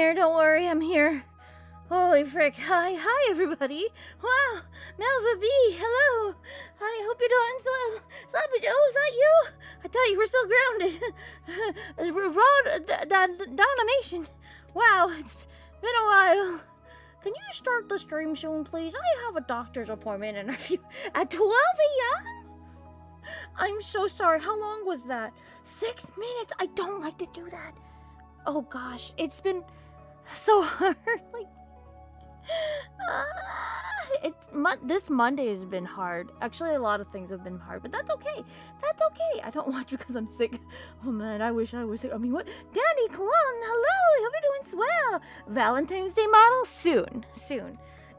here. Don't worry, I'm here. Holy frick. Hi, everybody. Wow, Melva B, hello. I hope you're doing swell. Sloppy Joe, is that you? I thought you were still grounded. Domination. Wow, it's been a while. Can you start the stream soon, please? I have a doctor's appointment in a few... At 12 a.m.? I'm so sorry. How long was that? 6 minutes? I don't like to do that. Oh gosh, it's been so hard. Like, this Monday has been hard. Actually, a lot of things have been hard, but that's okay. That's okay. I don't watch you because I'm sick. Oh man, I wish I was sick. I mean, what? Danny Cologne, hello. Hope you're doing swell. Valentine's Day model soon.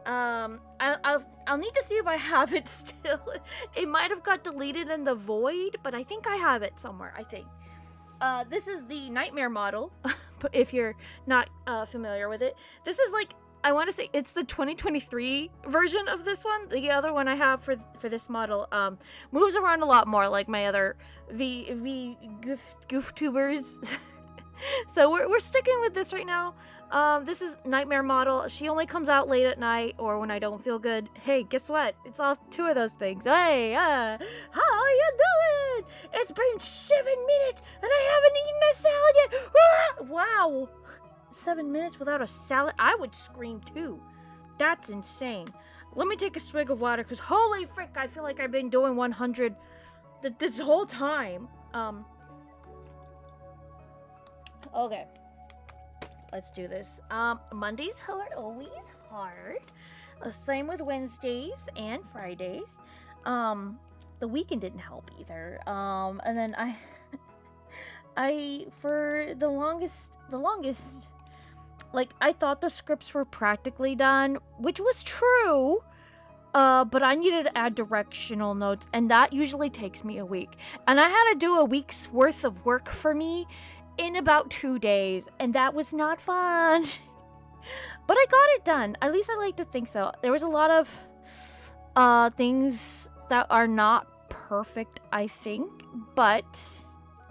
I'll need to see if I have it still. It might have got deleted in the void, but I think I have it somewhere. I think. This is the Nightmare model. If you're not familiar with it, this is like, I want to say it's the 2023 version of this one. The other one I have for this model moves around a lot more, like my other goof tubers. So we're sticking with this right now. This is Nightmare model. She only comes out late at night or when I don't feel good. Hey, guess what? It's all two of those things. Hey, how are you doing? It's been 7 minutes and I haven't eaten a salad yet. Ah! Wow. 7 minutes without a salad? I would scream too. That's insane. Let me take a swig of water because holy frick, I feel like I've been doing 100 this whole time. Okay. Let's do this. Mondays are always hard. Same with Wednesdays and Fridays. The weekend didn't help either. And then I for the longest, like, I thought the scripts were practically done, which was true. But I needed to add directional notes, and that usually takes me a week. And I had to do a week's worth of work for me in about 2 days, and that was not fun. But I got it done. At least I like to think so. There was a lot of things that are not perfect, I think, but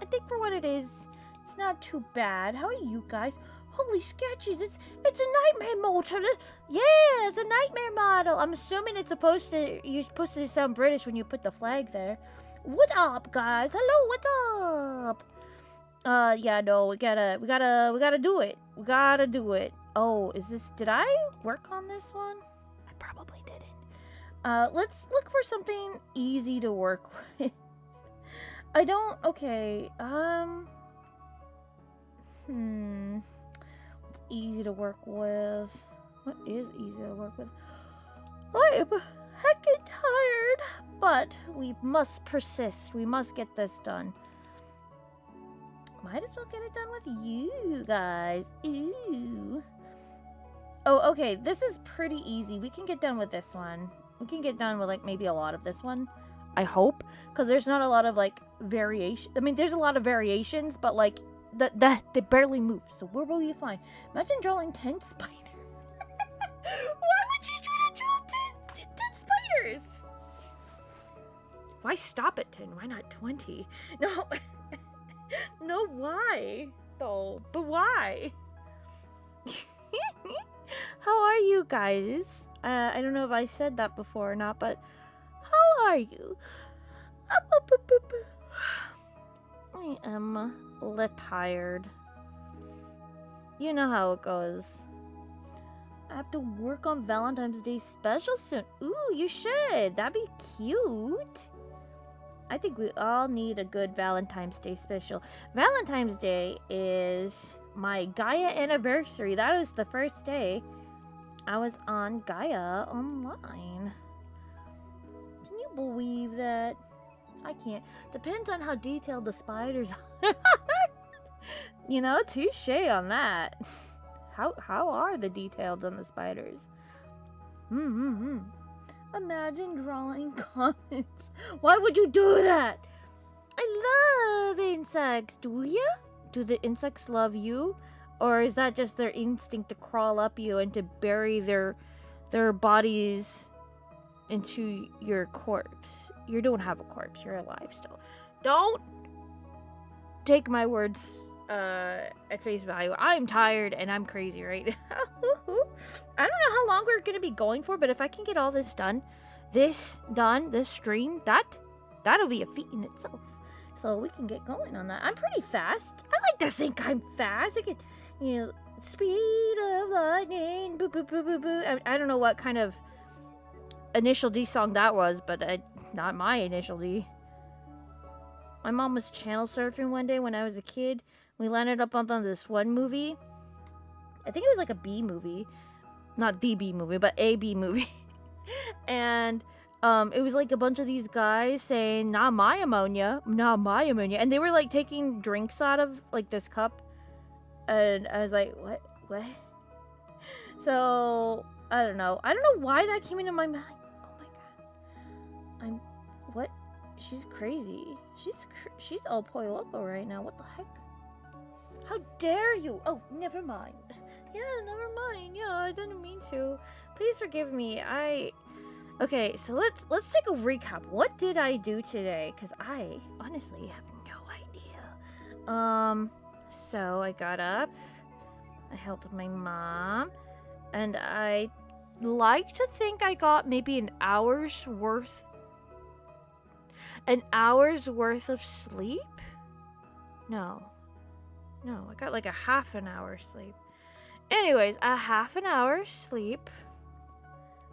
I think for what it is, it's not too bad. How are you guys? Holy sketches, it's a nightmare model. Yeah, it's a nightmare model. I'm assuming you're supposed to sound British when you put the flag there. What up, guys? Hello, what's up? Yeah, no, we gotta do it. We gotta do it. Oh, did I work on this one? I probably didn't. Let's look for something easy to work with. Okay, easy to work with. What is easy to work with? I'm heckin' tired, but we must persist. We must get this done. Might as well get it done with you guys. Ooh. Oh, okay. This is pretty easy. We can get done with this one. We can get done with, like, maybe a lot of this one. I hope. Because there's not a lot of, like, variation. I mean, there's a lot of variations, but, like, they barely move. So we'll be fine. Imagine drawing 10 spiders. Why would you try to draw 10 spiders? Why stop at 10? Why not 20? No. No, why? Though. But why? How are you guys? I don't know if I said that before or not, but how are you? I am tired. You know how it goes. I have to work on Valentine's Day special soon. Ooh, you should. That'd be cute. I think we all need a good Valentine's Day special. Valentine's Day is my Gaia anniversary. That was the first day I was on Gaia online. Can you believe that? I can't. Depends on how detailed the spiders are. You know, touche on that. How are the details on the spiders? Imagine drawing comments. Why would you do that? I love insects. Do ya? Do the insects love you? Or is that just their instinct to crawl up you and to bury their bodies into your corpse? You don't have a corpse. You're alive still. Don't take my words at face value. I'm tired and I'm crazy right now. I don't know how long we're gonna be going for, but if I can get all this done, this stream, that'll be a feat in itself. So we can get going on that. I'm pretty fast. I like to think I'm fast. I can, speed of lightning, boo boo boo boo boo. I don't know what kind of Initial D song that was, but not my Initial D. My mom was channel surfing one day when I was a kid. We landed up on this one movie. I think it was like a B movie. Not the B movie, but a B movie. And it was like a bunch of these guys saying, not my ammonia. And they were like taking drinks out of like this cup. And I was like, what? So, I don't know. I don't know why that came into my mind. Oh my god. What? She's crazy. She's El Pollo Loco right now. What the heck? How dare you? Oh, never mind. Yeah, never mind. Yeah, I didn't mean to. Please forgive me. Okay, so let's take a recap. What did I do today? Because I honestly have no idea. So I got up. I helped my mom. And I like to think I got maybe an hour's worth of sleep? No, I got like a half an hour sleep. Anyways, a half an hour sleep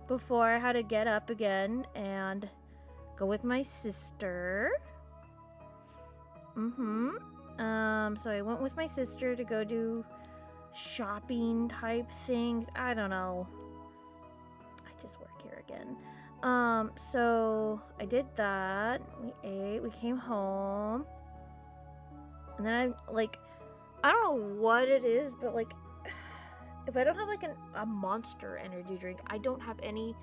before I had to get up again and go with my sister. So I went with my sister to go do shopping type things. I don't know. I just work here again. So I did that. We ate. We came home. And then I don't know what it is, but like, if I don't have like a Monster energy drink, I don't have any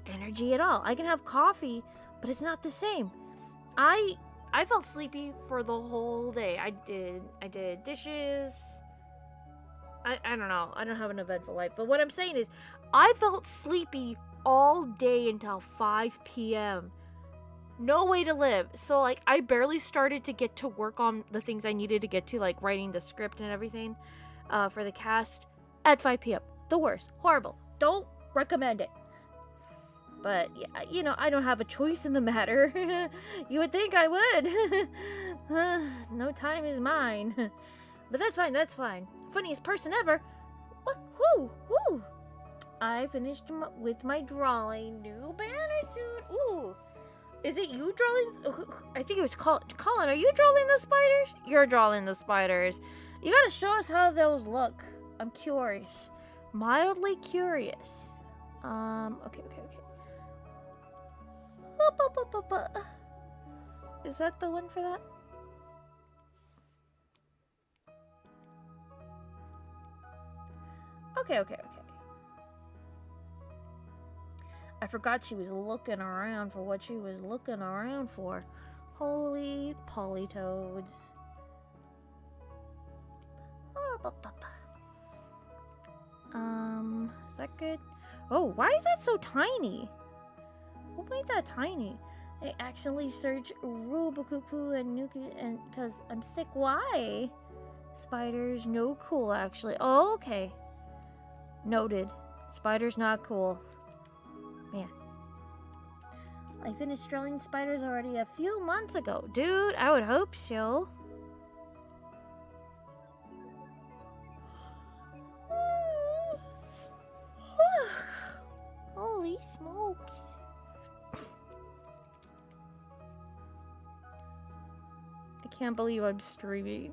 energy at all. I can have coffee, but it's not the same. I felt sleepy for the whole day. I did dishes. I don't know. I don't have an eventful life. But what I'm saying is, I felt sleepy all day until 5 p.m. No way to live. So, like, I barely started to get to work on the things I needed to get to, like writing the script and everything for the cast at 5 p.m. The worst. Horrible. Don't recommend it. But, yeah, I don't have a choice in the matter. You would think I would. No time is mine. But that's fine. Funniest person ever. Woo! I finished with my drawing. New banner soon. Ooh. Is it you drawing? I think it was Colin. Colin, are you drawing the spiders? You're drawing the spiders. You gotta show us how those look. I'm curious. Mildly curious. Okay. Is that the one for that? Okay. I forgot she was looking around for what she was looking around for. Holy polytoads. Is that good? Oh, why is that so tiny? Who made that tiny? I actually searched Rubukupu and Nuki and because I'm sick. Why? Spiders, no cool actually. Oh, okay. Noted. Spiders not cool. Man. I finished drawing spiders already a few months ago. Dude, I would hope so. Holy smokes. I can't believe I'm streaming.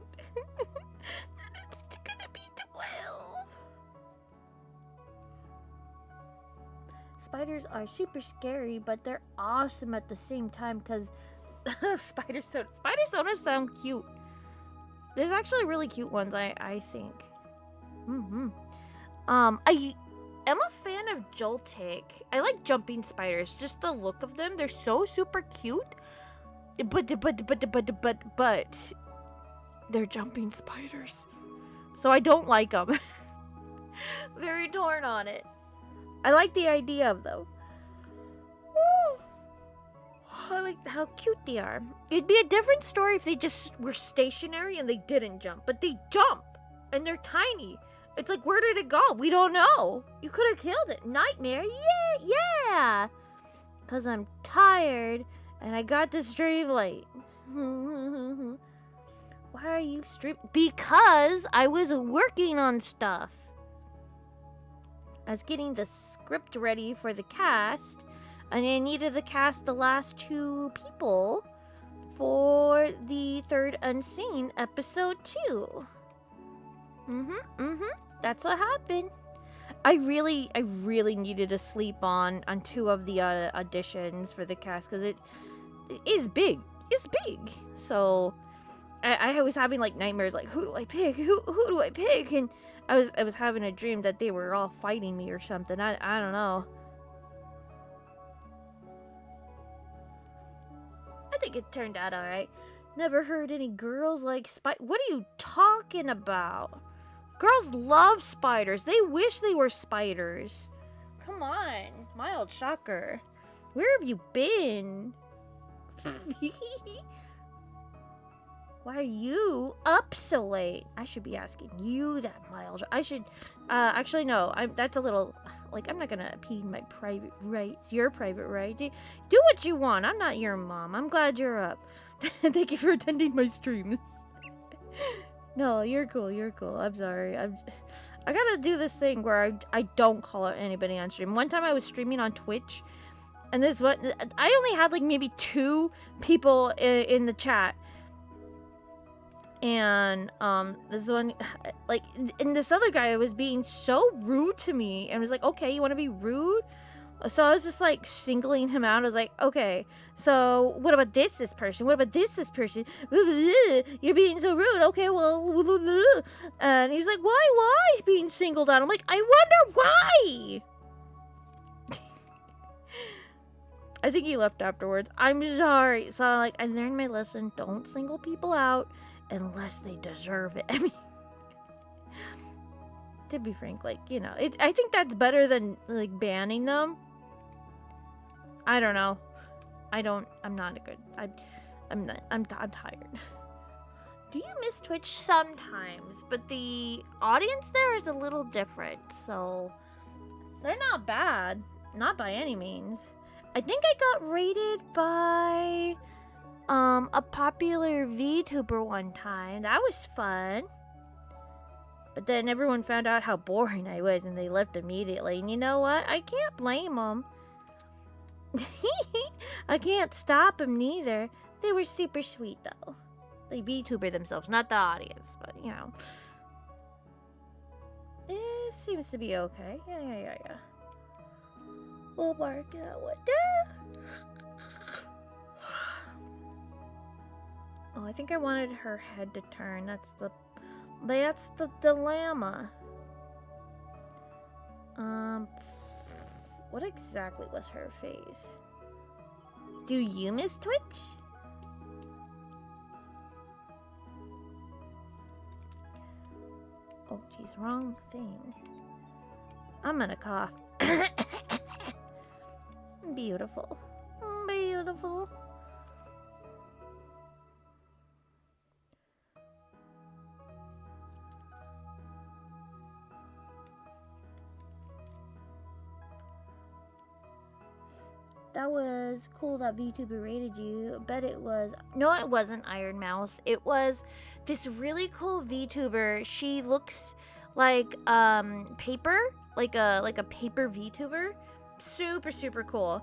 It's gonna be 12. Spiders are super scary, but they're awesome at the same time because spider sonas sound cute. There's actually really cute ones, I think. I am a fan of Joltik. I like jumping spiders. Just the look of them, they're so super cute. But they're jumping spiders, so I don't like them. Very torn on it. I like the idea of them. I like how cute they are. It'd be a different story if they just were stationary and they didn't jump, but they jump and they're tiny. It's like, where did it go? We don't know. You could have killed it. Nightmare? Yeah. Because I'm tired and I got to stream late. Why are you streaming? Because I was working on stuff. I was getting the script ready for the cast, and I needed to cast the last 2 people for the third Unseen episode 2. That's what happened. I really needed to sleep on 2 of the auditions for the cast because it is big. It's big. So I was having like nightmares, like who do I pick? Who do I pick? And I was having a dream that they were all fighting me or something. I don't know. I think it turned out alright. Never heard any girls like spiders. What are you talking about? Girls love spiders. They wish they were spiders. Come on. Mild shocker. Where have you been? Why are you up so late? I should be asking you that, Mild. I should, actually, no. That's a little, like, I'm not gonna impede my private rights. Your private right. Do what you want. I'm not your mom. I'm glad you're up. Thank you for attending my streams. No, you're cool. You're cool. I'm sorry. I gotta do this thing where I don't call out anybody on stream. One time I was streaming on Twitch, and this one, I only had like maybe 2 people in the chat. And this one, like, and this other guy was being so rude to me and was like, okay, you want to be rude? So I was just like singling him out. I was like, okay, so what about this person? What about this person? You're being so rude. Okay, well, and he's like, why being singled out? I'm like, I wonder why. I think he left afterwards. I'm sorry. So like, I learned my lesson. Don't single people out unless they deserve it. I mean, to be frank, like, you know, I think that's better than like banning them. I don't know. I'm not a good. I'm tired. Do you miss Twitch? Sometimes, but the audience there is a little different, so they're not bad. Not by any means. I think I got rated by a popular VTuber one time. That was fun. But then everyone found out how boring I was and they left immediately. And you know what? I can't blame them. I can't stop them neither. They were super sweet though. They VTuber themselves, not the audience, but you know. It seems to be okay. Yeah. We'll work it out with that. Oh, I think I wanted her head to turn. That's the dilemma. What exactly was her face? Do you miss Twitch? Oh, geez, wrong thing. I'm gonna cough. Beautiful. Beautiful. That was cool that VTuber rated you. I bet it was... No, it wasn't Iron Mouse. It was this really cool VTuber. She looks like paper. Like a paper VTuber. Super, super cool.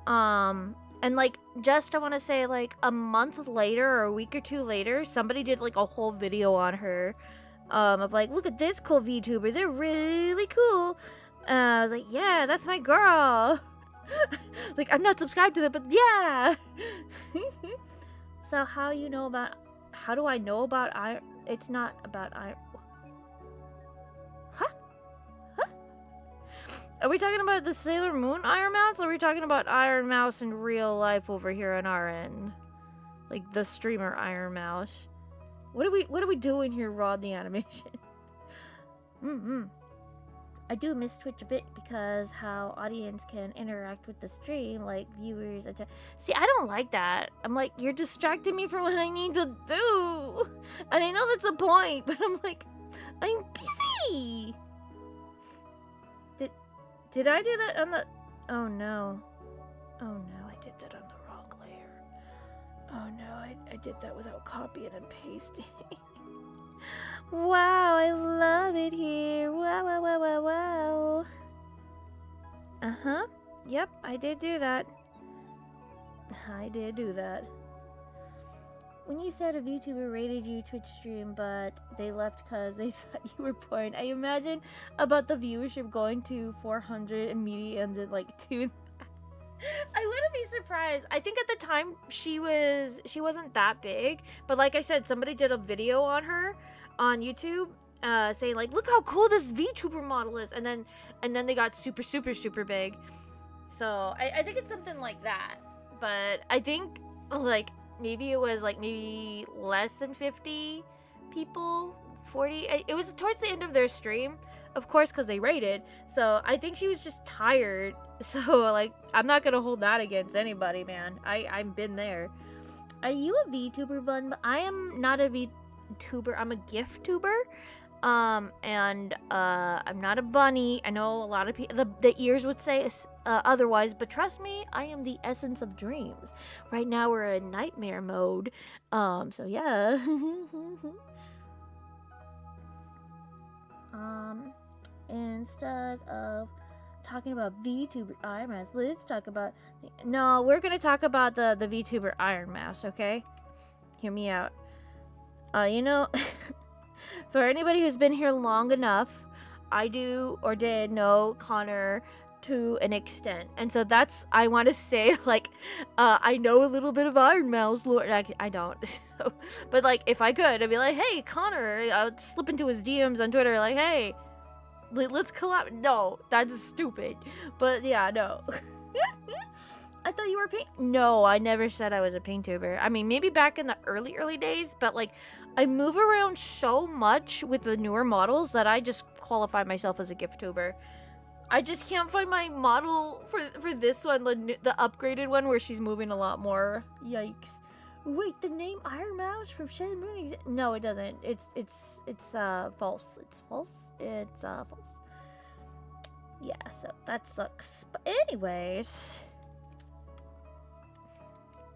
And like just I want to say like a month later or a week or 2 later, somebody did like a whole video on her. Of like, look at this cool VTuber. They're really cool. I was like, yeah, that's my girl. Like, I'm not subscribed to them, but yeah. So how do I know about it's not about Huh? Are we talking about the Sailor Moon Iron Mouse, or are we talking about Iron Mouse in real life over here on our end? Like the streamer Iron Mouse. What are we doing here, Rod the animation? I do miss Twitch a bit because how audience can interact with the stream, like viewers. See, I don't like that. I'm like, you're distracting me from what I need to do. And I know that's the point, but I'm like, I'm busy. Did I do that on the... Oh no. Oh no, I did that on the wrong layer. Oh no, I did that without copying and pasting. Wow, I love it here. Wow, wow, wow, wow, wow. Uh-huh. Yep, I did do that. I did do that. When you said a VTuber rated you Twitch stream, but they left because they thought you were porn, I imagine about the viewership going to 400 immediately and then like 2. I wouldn't be surprised. I think at the time she wasn't that big, but like I said, somebody did a video on her on YouTube saying like, look how cool this VTuber model is, and then they got super super super big. So I think it's something like that. But I think like maybe it was like maybe less than 50 people, 40. It was towards the end of their stream, of course, because they rated. So I think she was just tired. So like I'm not gonna hold that against anybody, man. I've been there. Are you a VTuber, Bun? I am not a VTuber. I'm a gift tuber. And I'm not a bunny. I know a lot of people, the ears would say otherwise, but trust me, I am the essence of dreams. Right now we're in nightmare mode. So yeah. Instead of talking about VTuber Iron Mouse, let's talk about... No, we're gonna talk about the VTuber Iron Mouse, okay? Hear me out. You know... For anybody who's been here long enough, I do or did know Connor to an extent. And so that's, I want to say, like, I know a little bit of Iron Mouse lore. I don't. So, but, like, if I could, I'd be like, hey, Connor, I would slip into his DMs on Twitter, like, hey, let's collab. No, that's stupid. But, yeah, no. I thought you were paint. No, I never said I was a painttuber. I mean, maybe back in the early days, but, like, I move around so much with the newer models that I just qualify myself as a gift tuber. I just can't find my model for this one, the upgraded one where she's moving a lot more. Yikes. Wait, the name Iron Mouse from Shed Moon No, it doesn't. It's false. It's false. It's false. Yeah, so that sucks. But anyways,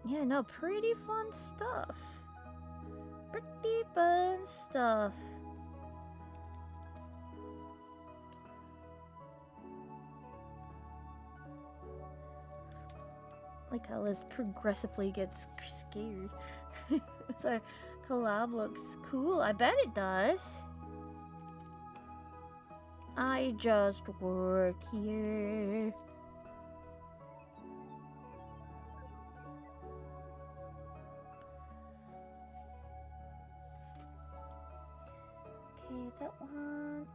yeah, no, pretty fun stuff. Pretty fun stuff. Like how Liz progressively gets scared. So collab looks cool. I bet it does. I just work here. Okay, that one.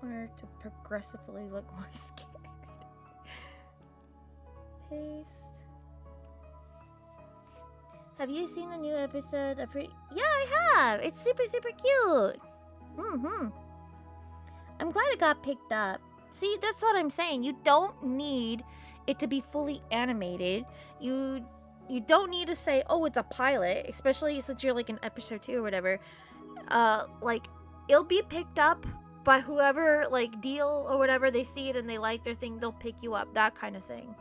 Or to progressively look more scared. Paste. Have you seen the new episode of Yeah, I have! It's super, super cute! I'm glad it got picked up. See, that's what I'm saying. You don't need it to be fully animated. You don't need to say, oh, it's a pilot, especially since you're like in episode 2 or whatever. Like, it'll be picked up by whoever, like, deal or whatever, they see it and they like their thing, they'll pick you up, that kind of thing.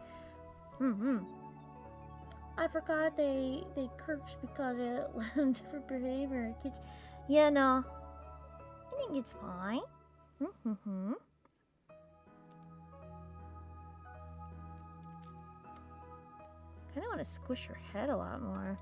I forgot they cursed because it led different behavior. Yeah, no. I think it's fine. Kinda wanna squish her head a lot more.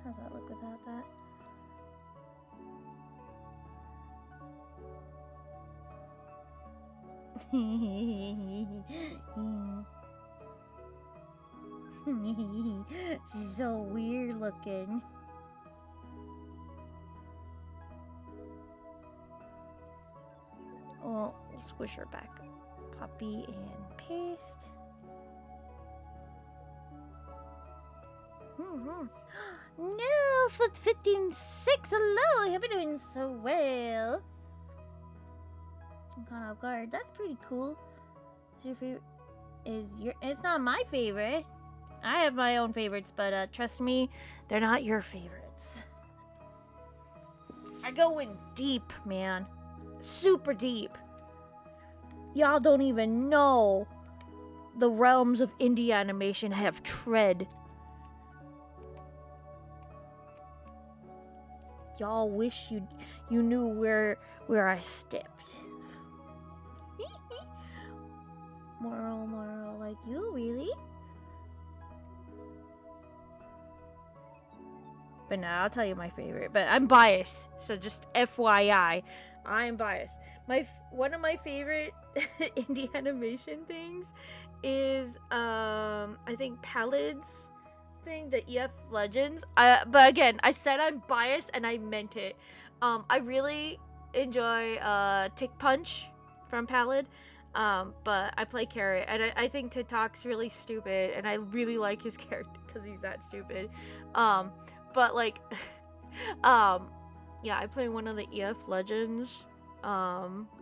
How's that look without that? She's so weird looking. Well, we'll squish her back. Copy and paste. No, foot 15-6. Hello, I've been doing so well. I'm caught off guard. That's pretty cool. Is your favorite? It's not my favorite. I have my own favorites, but trust me, they're not your favorites. I go in deep, man. Super deep. Y'all don't even know the realms of indie animation have tread. Y'all wish you knew where I stepped. Moral like you, really? But no, I'll tell you my favorite. But I'm biased, so just FYI, I'm biased. One of my favorite indie animation things is I think Palad's thing, the EF Legends. But again, I said I'm biased and I meant it. I really enjoy Tick Punch from Palad. But I play Carrot, and I think TikTok's really stupid, and I really like his character because he's that stupid. But like, yeah, I play one of the EF Legends.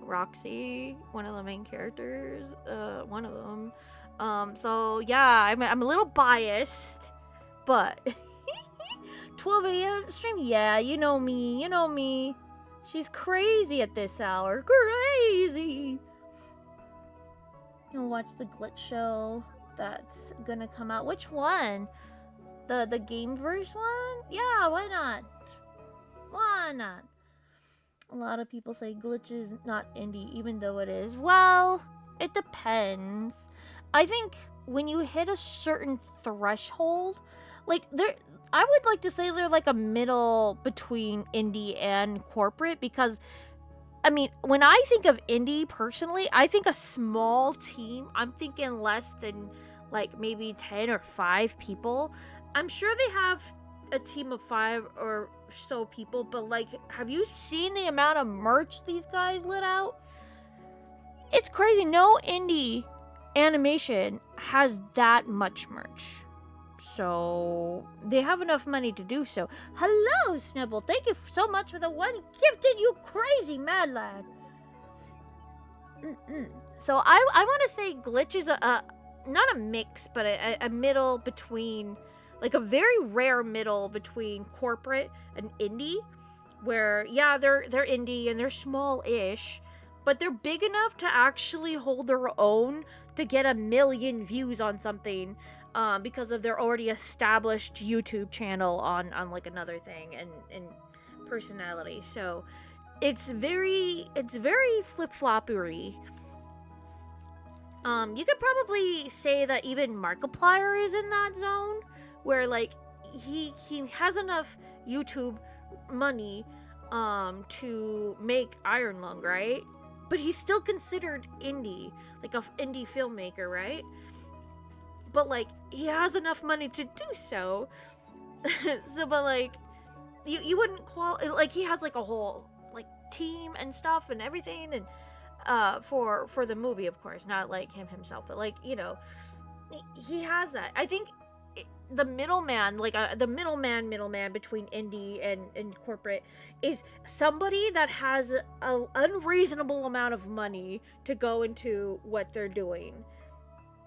Roxy, one of the main characters, one of them. So yeah, I'm a little biased, but 12 a.m. stream, yeah, you know me. She's crazy at this hour, crazy. You'll watch the glitch show that's gonna come out. Which one? The Gameverse one? Yeah, why not? Why not? A lot of people say glitch is not indie, even though it is. Well, it depends. I think when you hit a certain threshold, like I would like to say they're like a middle between indie and corporate, because I mean, when I think of indie personally, I think a small team. I'm thinking less than like maybe 10 or 5 people. I'm sure they have a team of 5 or so people, but like, have you seen the amount of merch these guys let out? It's crazy. No indie animation has that much merch. So they have enough money to do so. Hello, Snibble. Thank you so much for the one gifted, you crazy mad lad. So I want to say glitch is a not a mix, but a middle between, like a very rare middle between corporate and indie, where yeah, they're indie and they're small-ish, but they're big enough to actually hold their own to get 1 million views on something. Because of their already established YouTube channel on like another thing and personality. So it's very flip-floppery. You could probably say that even Markiplier is in that zone, where like he has enough YouTube money to make Iron Lung, right? But he's still considered indie, like a indie filmmaker, right? But like he has enough money to do so. So but like you wouldn't like he has like a whole like team and stuff and everything, and for the movie, of course, not like him himself, but like, you know, he has that. I think the middleman, like the middleman between indie and corporate is somebody that has an unreasonable amount of money to go into what they're doing.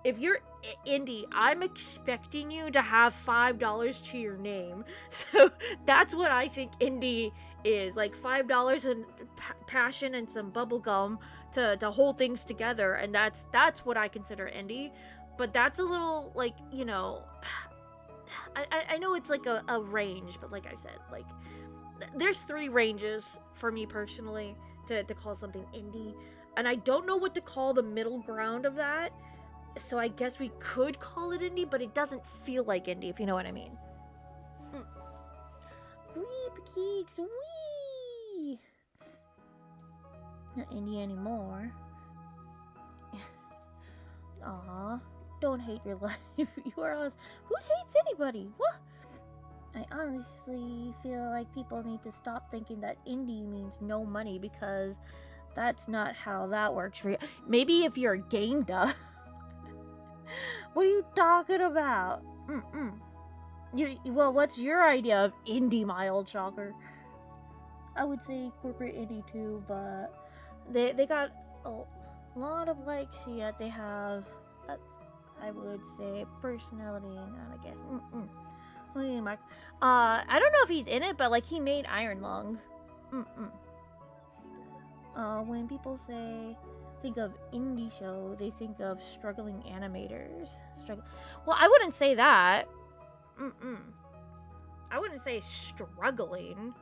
If you're indie, I'm expecting you to have $5 to your name. So that's what I think indie is. Like $5 and passion and some bubble gum to hold things together, and that's what I consider indie. But that's a little, like, you know, I know it's like a range, but like I said, like there's 3 ranges for me personally to call something indie, and I don't know what to call the middle ground of that. So I guess we could call it indie, but it doesn't feel like indie, if you know what I mean. Weep geeks, wee! Not indie anymore. Aw. don't hate your life. You are honest. Who hates anybody? What? I honestly feel like people need to stop thinking that indie means no money, because that's not how that works for you. Maybe if you're a game duh. What are you talking about? Well, what's your idea of indie, my old shocker? I would say corporate indie too, but they got a lot of likes, yet they have, I would say, personality, not I guess. I don't know if he's in it, but like he made Iron Lung. When people think of indie show, they think of struggling animators. Well, I wouldn't say that. I wouldn't say struggling,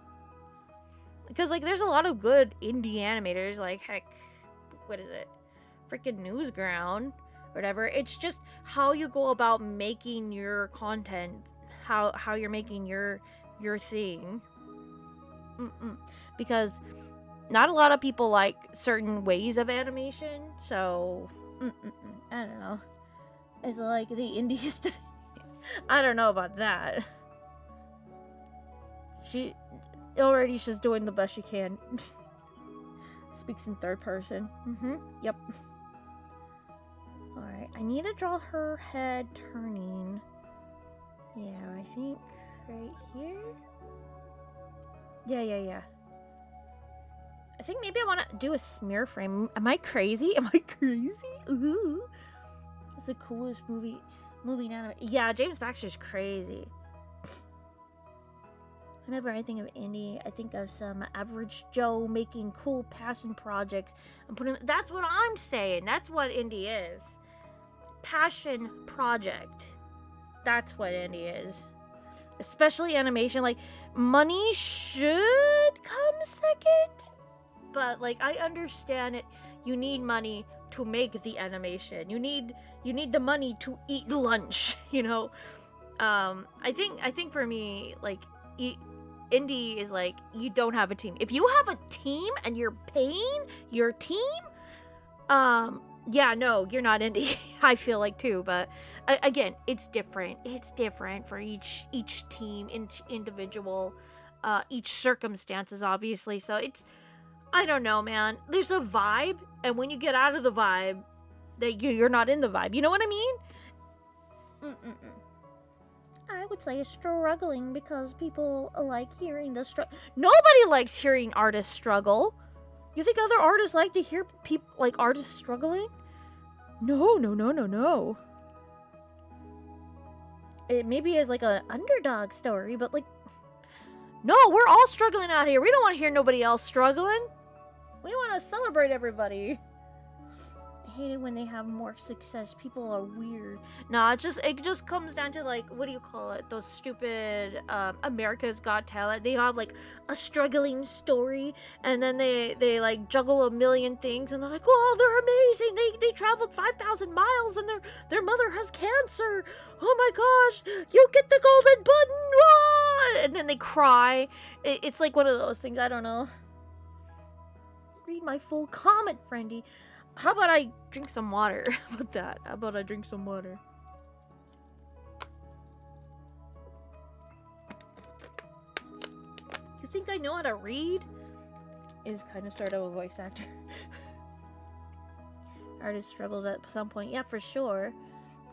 because like there's a lot of good indie animators. Like, heck, what is it? Freaking Newsground, whatever. It's just how you go about making your content, how you're making your thing. Because not a lot of people like certain ways of animation, so I don't know. It's like the indiest. I don't know about that. She's doing the best she can. Speaks in third person. Yep. Alright, I need to draw her head turning. Yeah, I think right here? Yeah. I think maybe I want to do a smear frame. Am I crazy? Ooh. It's the coolest movie anime. Yeah, James Baxter's crazy. Whenever I think of indie, I think of some average Joe making cool passion projects and putting. That's what I'm saying. That's what indie is. Passion project. That's what indie is. Especially animation. Like, money should come second, but like I understand it. You need money to make the animation. You need the money to eat lunch. You know. I think for me, like, indie is like, you don't have a team. If you have a team and you're paying your team, yeah, no, you're not indie. I feel like too, but again, it's different. It's different for each team, each individual, each circumstances, obviously. So it's, I don't know, man. There's a vibe, and when you get out of the vibe, that you're not in the vibe. You know what I mean? I would say struggling, because people like hearing the struggle. Nobody likes hearing artists struggle. You think other artists like to hear people like artists struggling? No. It maybe is like an underdog story, but like, no, we're all struggling out here. We don't want to hear nobody else struggling. We want to celebrate everybody. I hate it when they have more success. People are weird. Nah, it just comes down to, like, what do you call it? Those stupid America's Got Talent. They have like a struggling story, and then they like juggle a million things, and they're like, oh, they're amazing. They traveled 5,000 miles, and their mother has cancer. Oh my gosh, you get the golden button. Ah! And then they cry. It's like one of those things. I don't know. Read my full comment, friendy. How about I drink some water? How about that? How about I drink some water? You think I know how to read? Is kind of sort of a voice actor. Artist struggles at some point. Yeah, for sure.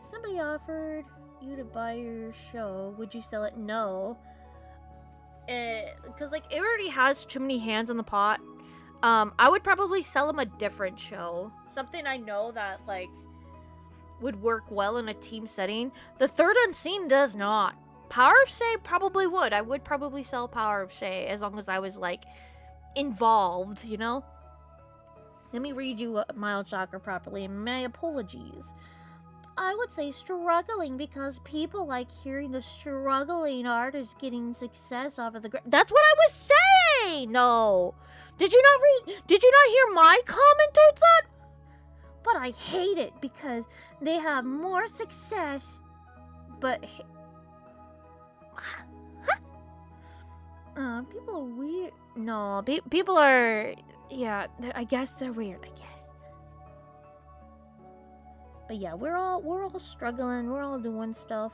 Somebody offered you to buy your show. Would you sell it? No. Because like, it already has too many hands in the pot. I would probably sell him a different show. Something I know that, like, would work well in a team setting. The Third Unseen does not. Power of Say probably would. I would probably sell Power of Say as long as I was, like, involved, you know? Let me read you Mild Shocker properly. My apologies. I would say struggling, because people like hearing the struggling artist getting success off of the That's what I was saying! No. Did you not hear my comment towards that? But I hate it, because they have more success, but people are weird. No, people are, yeah, I guess they're weird, I guess. But yeah, we're all struggling. We're all doing stuff.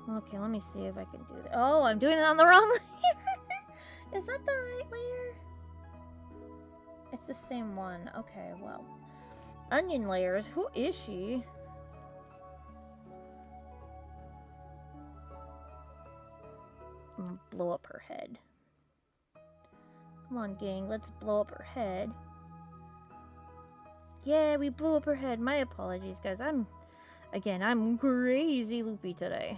Okay, let me see if I can do that. Oh, I'm doing it on the wrong layer. Is that the right layer? It's the same one. Okay, well. Onion layers. Who is she? I'm gonna blow up her head. Come on, gang. Let's blow up her head. Yeah, we blew up her head. My apologies, guys. I'm crazy loopy today.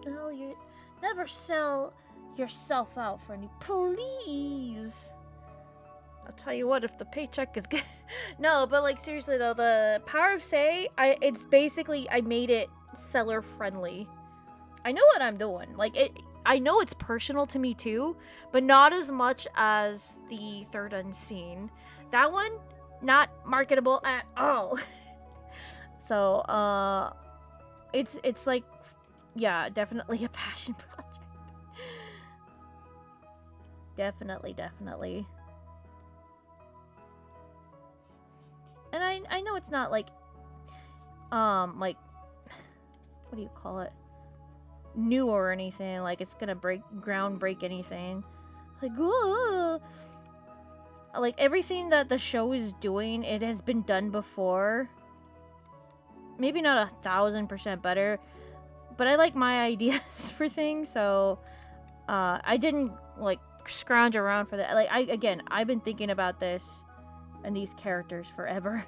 No, you never sell yourself out for any. Please. I'll tell you what, if the paycheck is good. No, but like seriously though, the Power of Say, it's basically I made it seller friendly. I know what I'm doing. Like I know it's personal to me too, but not as much as the Third Unseen. That one, not marketable at all. So it's like, yeah, definitely a passion project. Definitely. And I know it's not like what do you call it? New or anything, like it's gonna break anything. Like, whoa. Like everything that the show is doing, it has been done before. Maybe not 1,000% better, but I like my ideas for things, so I didn't like scrounge around for that. Like I've been thinking about this and these characters forever.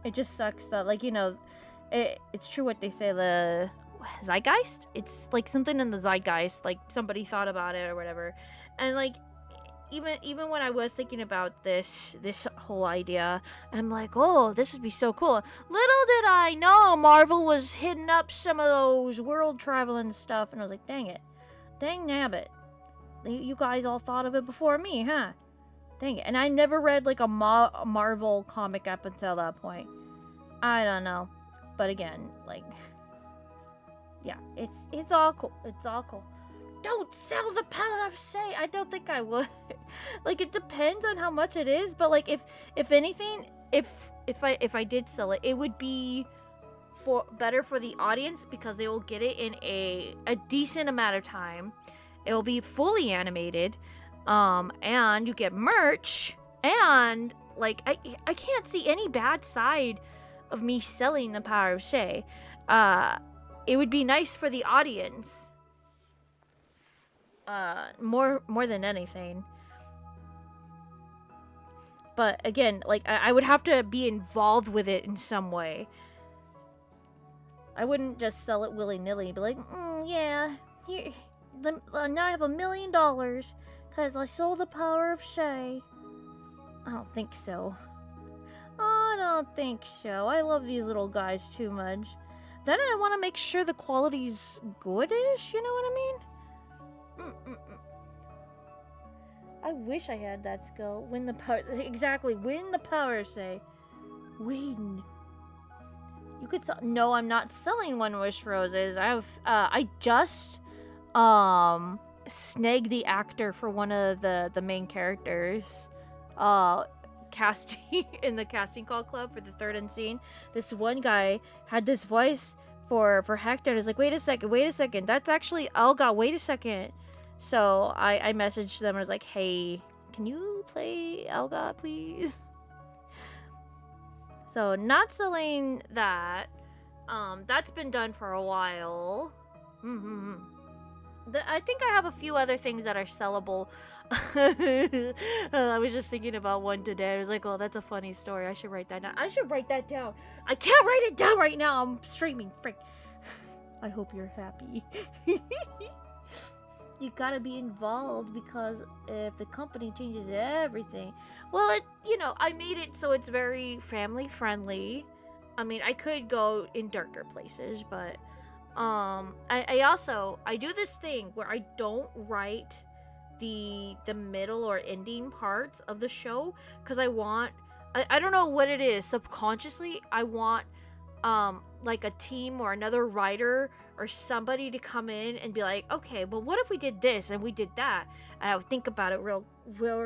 It just sucks that, like, you know, it's true what they say, the zeitgeist? It's like something in the zeitgeist, like somebody thought about it or whatever. And like even when I was thinking about this whole idea, I'm like, oh, this would be so cool. Little did I know Marvel was hitting up some of those world traveling stuff, and I was like, dang it. Dang nabbit. You guys all thought of it before me, huh? Dang it. And I never read like a Marvel comic up until that point. I don't know. But again, like, yeah, it's all cool. It's all cool. Don't sell the Power of Say. I don't think I would. Like, it depends on how much it is, but like if anything, if I did sell it, it would be better for the audience because they will get it in a decent amount of time. It will be fully animated. And you get merch, and like I can't see any bad side of me selling the Power of Say. It would be nice for the audience. More than anything. But again, like I would have to be involved with it in some way. I wouldn't just sell it willy-nilly, be like, yeah, here, now I have $1 million. Because I sold the Power of Say. I don't think so. I don't think so. I love these little guys too much. Then I want to make sure the quality's goodish, you know what I mean? I wish I had that skill. Win the power... Exactly, win the Power of Say. Win. You could sell... No, I'm not selling One Wish Roses. I just... snagged the actor for one of the main characters casting in the casting call club for the Third Unseen. This one guy had this voice for Hector. It's like, wait a second, that's actually Elga. Wait a second. So I messaged them and was like, hey, can you play Elga, please? So not selling that. That's been done for a while. I think I have a few other things that are sellable. I was just thinking about one today. I was like, oh, that's a funny story. I should write that down. I can't write it down right now. I'm streaming. Frick. I hope you're happy. You gotta be involved because if the company changes everything... Well, I made it so it's very family friendly. I mean, I could go in darker places, but... I do this thing where I don't write the middle or ending parts of the show because I want I don't know what it is. Subconsciously, I want like a team or another writer or somebody to come in and be like, okay, well, what if we did this and we did that? And I would think about it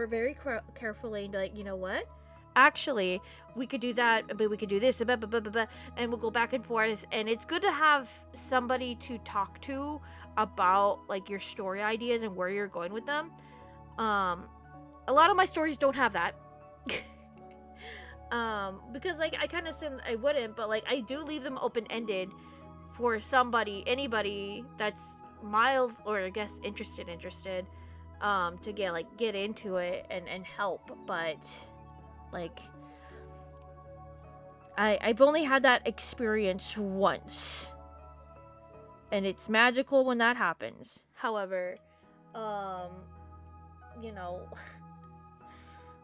very carefully and be like, you know what? Actually, we could do that, but we could do this, blah, blah, blah, blah, blah, and we'll go back and forth. And it's good to have somebody to talk to about like your story ideas and where you're going with them. A lot of my stories don't have that. Because like I kind of said I wouldn't, but like I do leave them open ended for anybody that's mild or I guess interested, to get into it and help. But like I've only had that experience once, and it's magical when that happens. However, you know,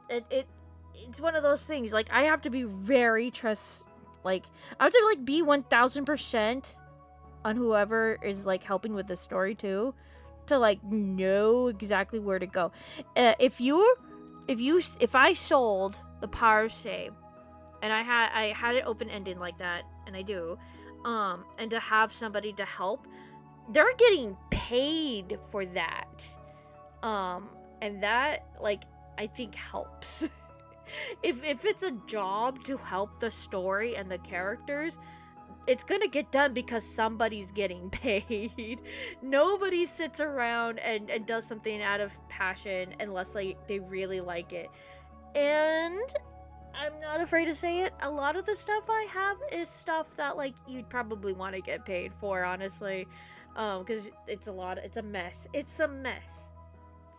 it's one of those things. Like I have to be very like I have to like be 1000% on whoever is like helping with the story too, to like know exactly where to go. If I sold the power save and I had it open ended like that, and I do, and to have somebody to help, they're getting paid for that, and that like I think helps. if it's a job to help the story and the characters, it's gonna get done because somebody's getting paid. Nobody sits around and does something out of passion unless like they really like it. And I'm not afraid to say it, a lot of the stuff I have is stuff that like you'd probably want to get paid for, honestly. Because it's a mess. It's a mess.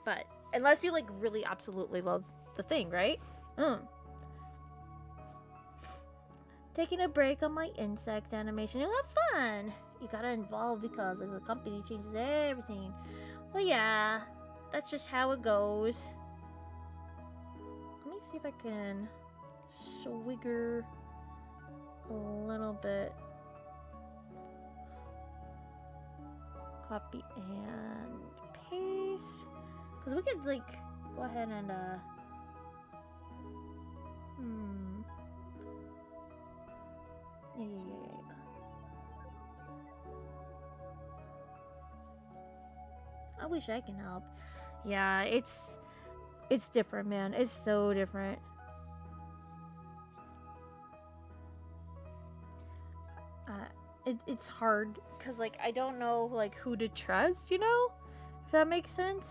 But unless you like really absolutely love the thing, right? Taking a break on my insect animation. You'll have fun. You gotta involve because like, the company changes everything. Well, yeah, that's just how it goes. Let me see if I can swigger a little bit. Copy and paste. Because we could like go ahead and yeah. I wish I can help. Yeah, it's different, man. It's so different. It's hard because like I don't know like who to trust, you know? If that makes sense.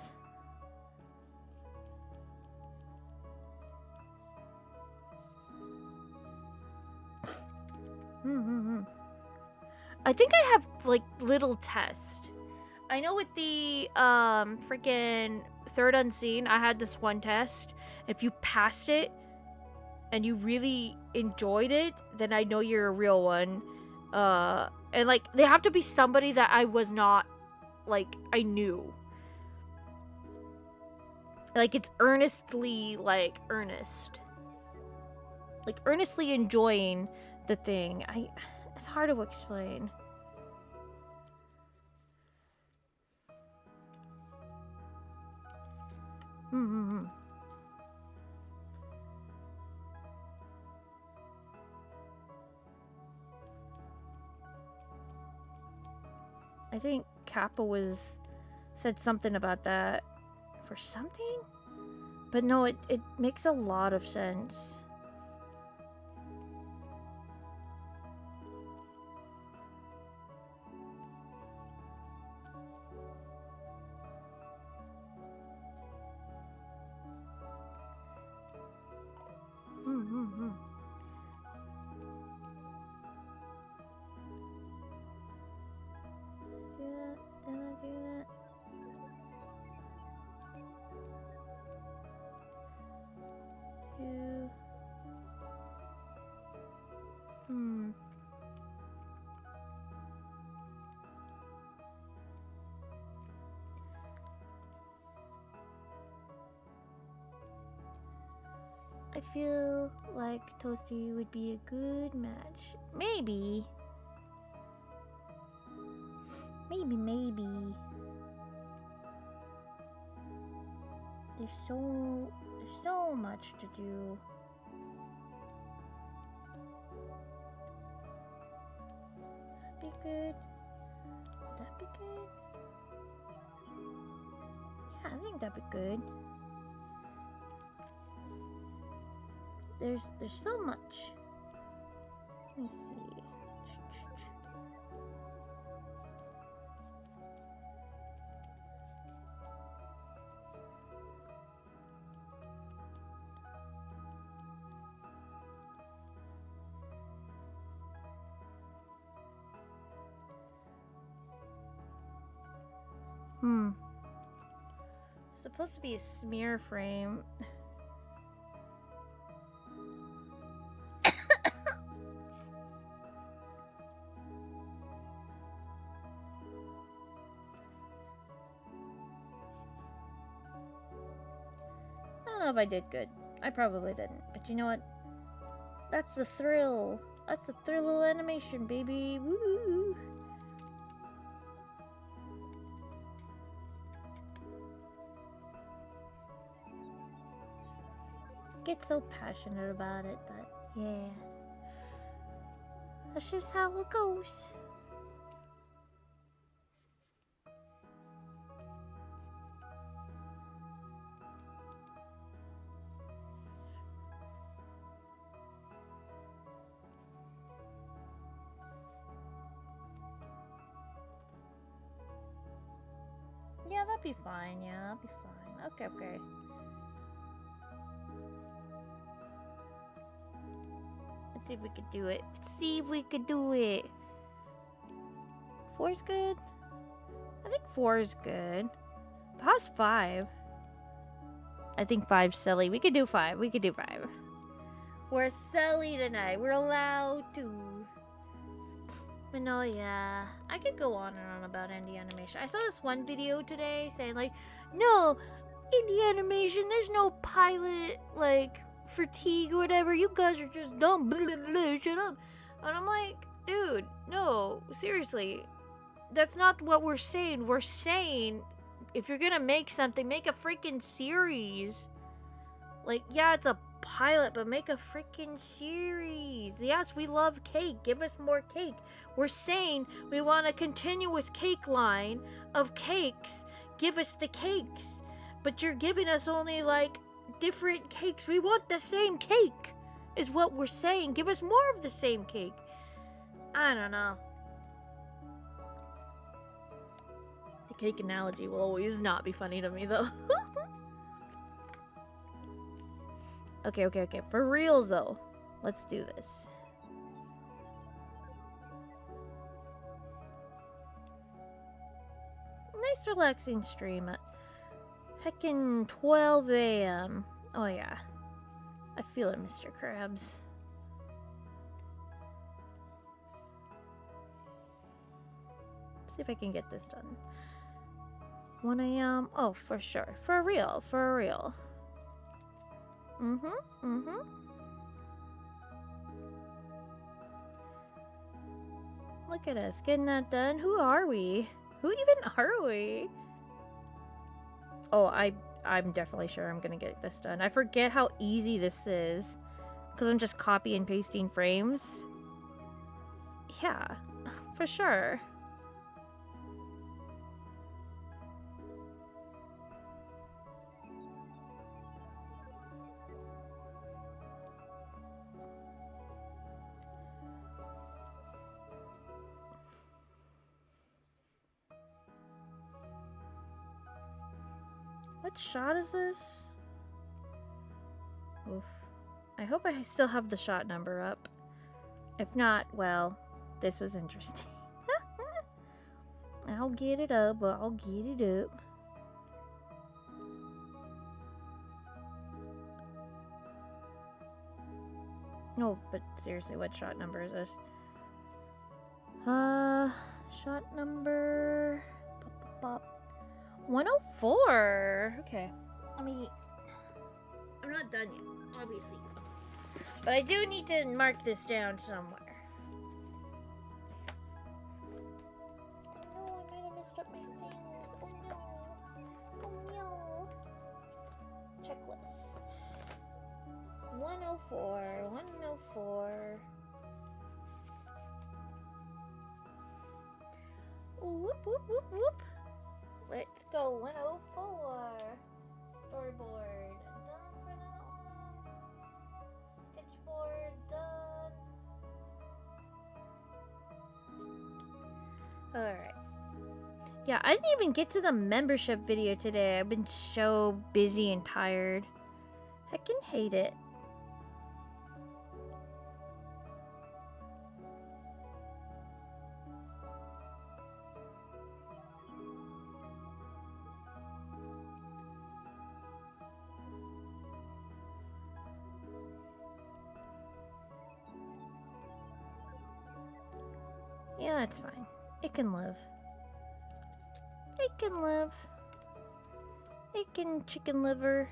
I think I have like little test. I know with the freaking third unseen, I had this one test. If you passed it and you really enjoyed it, then I know you're a real one. And like they have to be somebody that I was not like I knew. Like it's earnestly like earnest. Like earnestly enjoying the thing. It's hard to explain. I think Kappa said something about that for something, but no, it makes a lot of sense. I feel like Toasty would be a good match. Maybe. There's so much to do. good? Would that be good? Yeah, I think that'd be good. There's so much. Let me see. Supposed to be a smear frame. I don't know if I did good. I probably didn't. But you know what? That's the thrill. That's the thrill of animation, baby. Woo! Get so passionate about it, but yeah. That's just how it goes. Yeah, that'd be fine. Yeah, that'd be fine. Okay, okay. Let's see if we could do it. Let's see if we could do it. 4's good? I think 4's good. How's 5? I think 5's silly. We could do 5. We could do 5. We're silly tonight. We're allowed to. But no, yeah. I could go on and on about indie animation. I saw this one video today saying, like, no, indie animation, there's no pilot, like, fatigue or whatever. You guys are just dumb. Blah, blah, blah, shut up. And I'm like, dude, no, seriously. That's not what we're saying. We're saying, if you're gonna make something, make a freaking series. Like, yeah, it's a pilot, but make a freaking series. Yes, we love cake. Give us more cake. We're saying we want a continuous cake line of cakes. Give us the cakes. But you're giving us only, like, different cakes. We want the same cake, is what we're saying. Give us more of the same cake. I don't know. The cake analogy will always not be funny to me, though. Okay. For reals, though. Let's do this. Nice relaxing stream at heckin' 12 a.m. Oh, yeah. I feel it, Mr. Krabs. Let's see if I can get this done. 1 a.m. Oh, for sure. For real. Look at us getting that done. Who are we? Who even are we? Oh, I'm definitely sure I'm gonna get this done. I forget how easy this is, because I'm just copy and pasting frames. Yeah, for sure. What shot is this? Oof. I hope I still have the shot number up. If not, well, this was interesting. I'll get it up, but I'll get it up. No, but seriously, what shot number is this? Shot number... 104. Okay. I'm not done yet, obviously. But I do need to mark this down somewhere. Oh no, I might have messed up my things. Oh no. Checklist. 104. whoop, whoop, whoop. Let's go 104. Storyboard. Done for that one. Sketchboard done. Alright. Yeah, I didn't even get to the membership video today. I've been so busy and tired. I can hate it. Yeah, that's fine. It can live. It can live. It can chicken liver.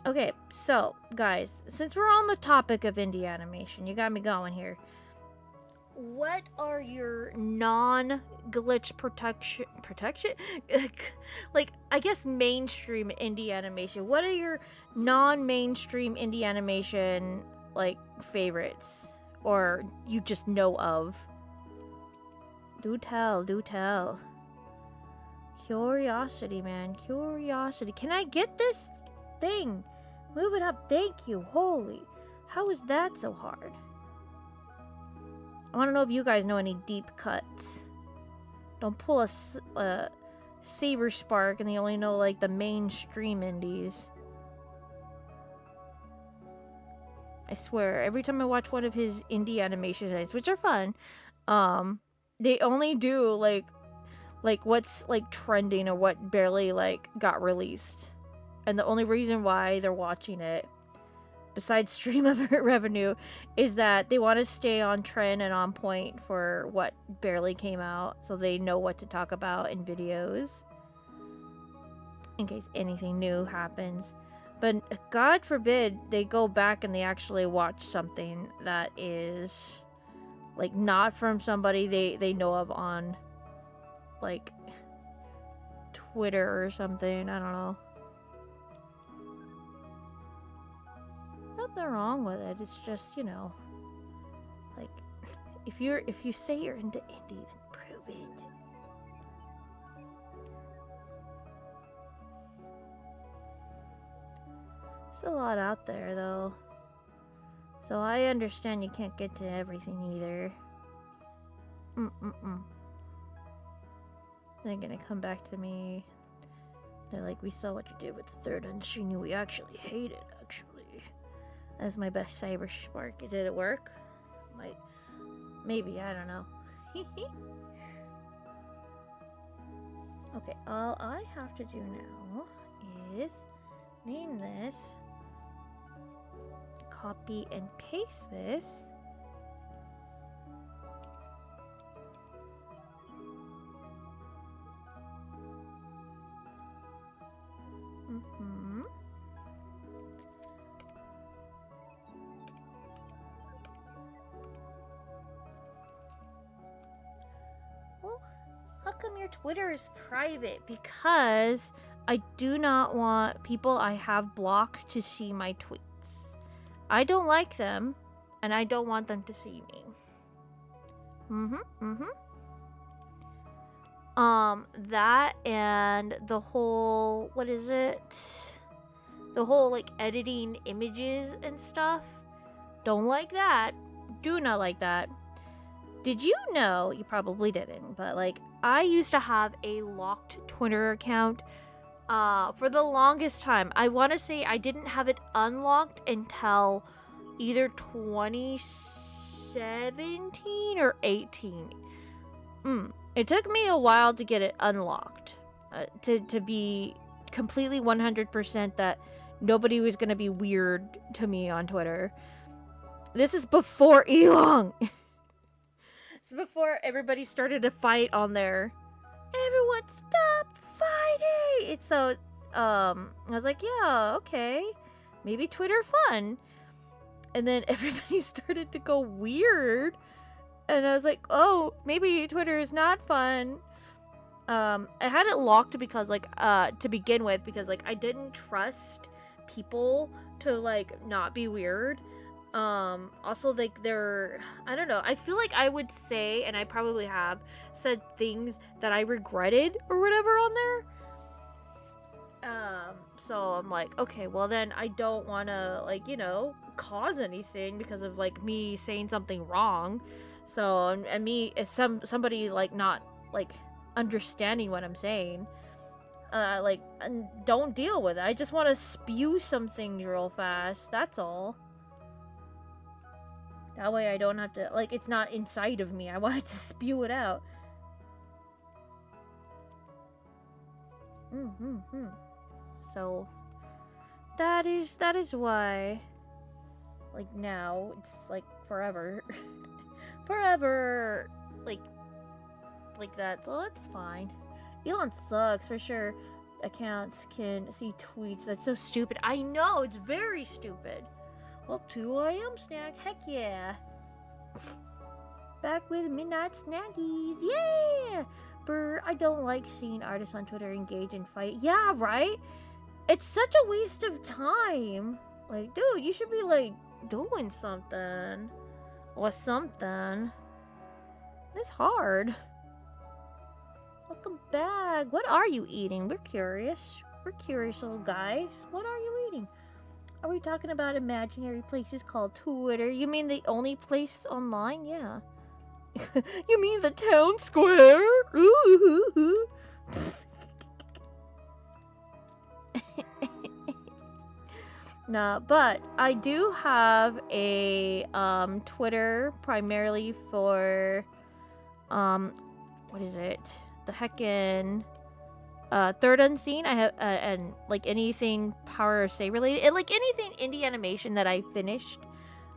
Okay, so, guys, since we're on the topic of indie animation, you got me going here. What are your non-glitch protection? Like, I guess mainstream indie animation. What are your non-mainstream indie animation, like, favorites? Or you just know of? Do tell, do tell. Curiosity, man. Curiosity. Can I get this thing? Move it up. Thank you. Holy. How is that so hard? I want to know if you guys know any deep cuts. Don't pull a Saber Spark and they only know, like, the mainstream indies. I swear, every time I watch one of his indie animations, which are fun, they only do, like what's, like, trending or what barely, like, got released. And the only reason why they're watching it, besides stream revenue, is that they want to stay on trend and on point for what barely came out, so they know what to talk about in videos, in case anything new happens. But God forbid they go back and they actually watch something that is, like, not from somebody they know of on, like, Twitter or something. I don't know. Nothing wrong with it. It's just, you know, like, if you say you're into indie, then prove it. There's a lot out there, though, so I understand you can't get to everything either. They're gonna come back to me. They're like, we saw what you did with the third and she knew we actually hate it, actually. That's my best Cyber Spark. Did it work? Maybe, I don't know. Okay, all I have to do now is name this, copy and paste this, Well, how come your Twitter is private? Because I do not want people I have blocked to see my tweets. I don't like them, and I don't want them to see me. That and the whole, what is it? The whole, like, editing images and stuff. Don't like that. Do not like that. Did you know, you probably didn't, but, like, I used to have a locked Twitter account for the longest time. I want to say I didn't have it unlocked until either 2017 or 18. It took me a while to get it unlocked, to be completely 100% that nobody was going to be weird to me on Twitter. This is before Elong. It's before everybody started to fight on there. Everyone stop fighting! It's so, I was like, yeah, okay. Maybe Twitter fun. And then everybody started to go weird. And I was like, oh, maybe Twitter is not fun. I had it locked because, like, to begin with, because, like, I didn't trust people to, like, not be weird. Also, like, I don't know, I feel like I would say, and I probably have said things that I regretted or whatever on there. So I'm like, okay, well then I don't want to, like, cause anything because of, like, me saying something wrong. So, and me, if somebody, like, not, like, understanding what I'm saying, like, and don't deal with it. I just want to spew some things real fast, that's all. That way I don't have to, like, it's not inside of me. I wanted to spew it out. So, that is why, like, now, it's, like, forever. Forever, like that, so it's fine. Elon sucks, for sure. Accounts can see tweets. That's so stupid. I know, it's very stupid. Well, 2 a.m. snack, heck yeah. Back with midnight snackies, yeah! Brr, I don't like seeing artists on Twitter engage in fight. Yeah, right? It's such a waste of time. Like, dude, you should be, like, doing something. Or something. It's hard. Welcome back. What are you eating? We're curious. We're curious little guys. What are you eating? Are we talking about imaginary places called Twitter? You mean the only place online? Yeah. You mean the town square? Ooh. Nah, but I do have a Twitter primarily for what is it? The heckin' Third Unseen. I have and like anything Power Say related, and like anything indie animation that I finished.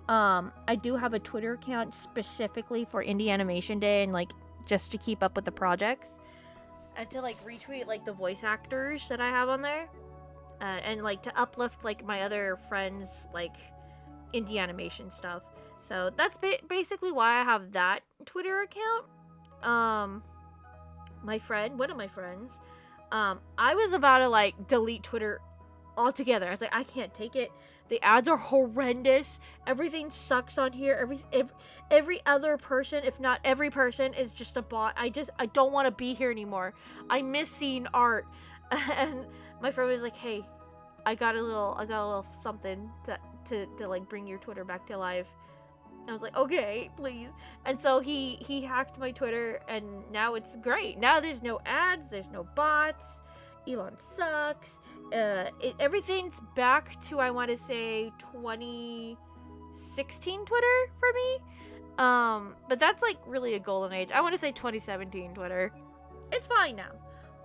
I do have a Twitter account specifically for Indie Animation Day, and like just to keep up with the projects and to like retweet like the voice actors that I have on there. And like to uplift like my other friends like indie animation stuff. So that's basically why I have that Twitter account. One of my friends, I was about to like delete Twitter altogether. I was like, I can't take it. The ads are horrendous. Everything sucks on here. Every other person, if not every person, is just a bot. I don't want to be here anymore. I miss seeing art. And my friend was like, hey, I got a little something to like bring your Twitter back to life. And I was like, okay, please. And so he hacked my Twitter, and now it's great. Now there's no ads, there's no bots. Elon sucks. Everything's back to, I want to say, 2016 Twitter for me. But that's like really a golden age. I want to say 2017 Twitter. It's fine now.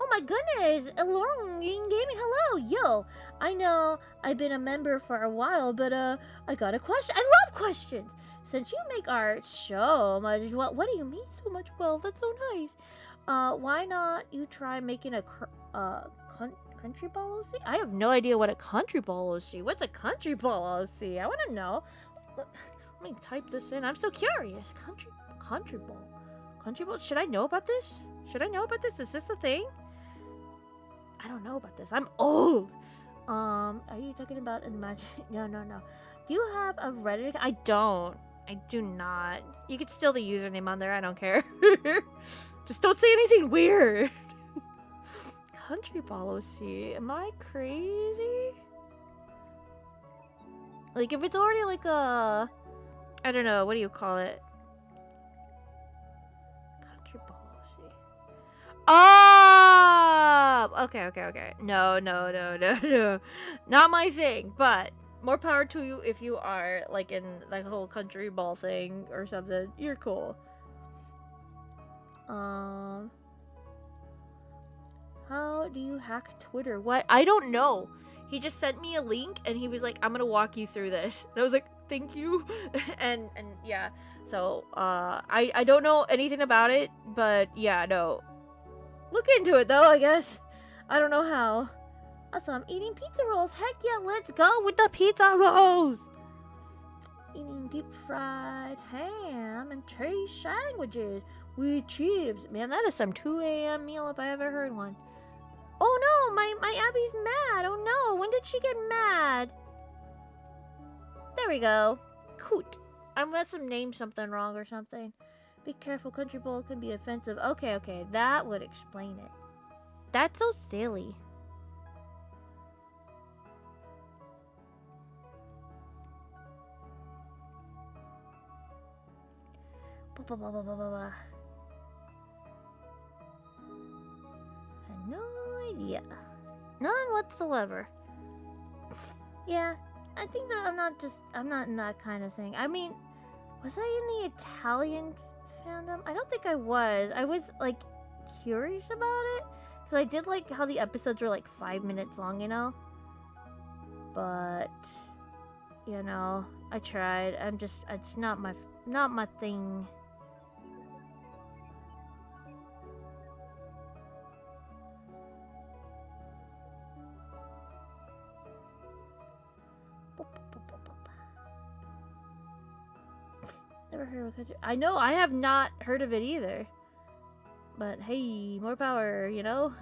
Oh my goodness, Longing Gaming, hello, yo. I know I've been a member for a while, but I got a question. I love questions. Since you make art so much, what do you mean so much? Well, that's so nice. Why not you try making a country ball OC? I have no idea what a country ball OC. What's a country ball OC? I want to know. Let me type this in. I'm so curious. Country ball. Should I know about this? Is this a thing? I don't know about this. I'm old. Are you talking about imagine? No. Do you have a Reddit? I do not. You could steal the username on there. I don't care. Just don't say anything weird. Country ball OC. Am I crazy? Like, if it's already like a, I don't know, what do you call it? Country ball OC. Oh! Okay. No. Not my thing, but more power to you if you are, like, in, like, a whole country ball thing or something. You're cool. How do you hack Twitter? What? I don't know. He just sent me a link, and he was like, I'm gonna walk you through this. And I was like, thank you. and yeah. So, I don't know anything about it, but yeah, no. Look into it, though, I guess. I don't know how. Also, I'm eating pizza rolls. Heck yeah, let's go with the pizza rolls. Eating deep fried ham and cheese sandwiches with chips. Man, that is some 2 a.m. meal if I ever heard one. Oh no, my Abby's mad. Oh no, when did she get mad? There we go. coot. I must have named something wrong or something. Be careful, country boy can be offensive. Okay, that would explain it. That's so silly. Blah, blah, blah, blah, blah, blah. I have no idea. None whatsoever. Yeah, I think that I'm not in that kind of thing. I mean, was I in the Italian fandom? I don't think I was. I was, like, curious about it. Because I did like how the episodes were, like, 5 minutes long, you know? But, you know, I tried. It's not my thing. Never heard of a country. I know, I have not heard of it either. But hey, more power, you know?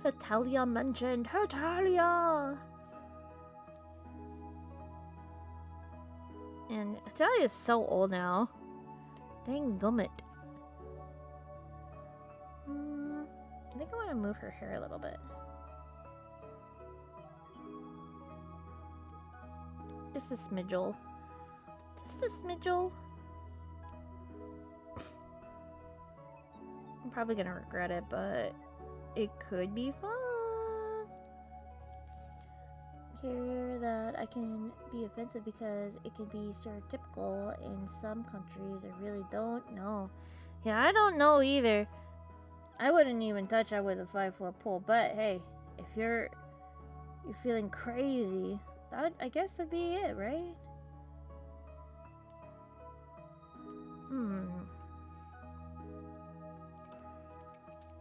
Italia mentioned. Italia! And Italia is so old now. Dang gummit. I think I want to move her hair a little bit. Just a smidgel. Just a smidgel. I'm probably gonna regret it, but it could be fun. Hear that I can be offensive because it can be stereotypical in some countries. I really don't know. Yeah, I don't know either. I wouldn't even touch that with a 5-foot pole, but hey, if you're feeling crazy, that I guess would be it, right?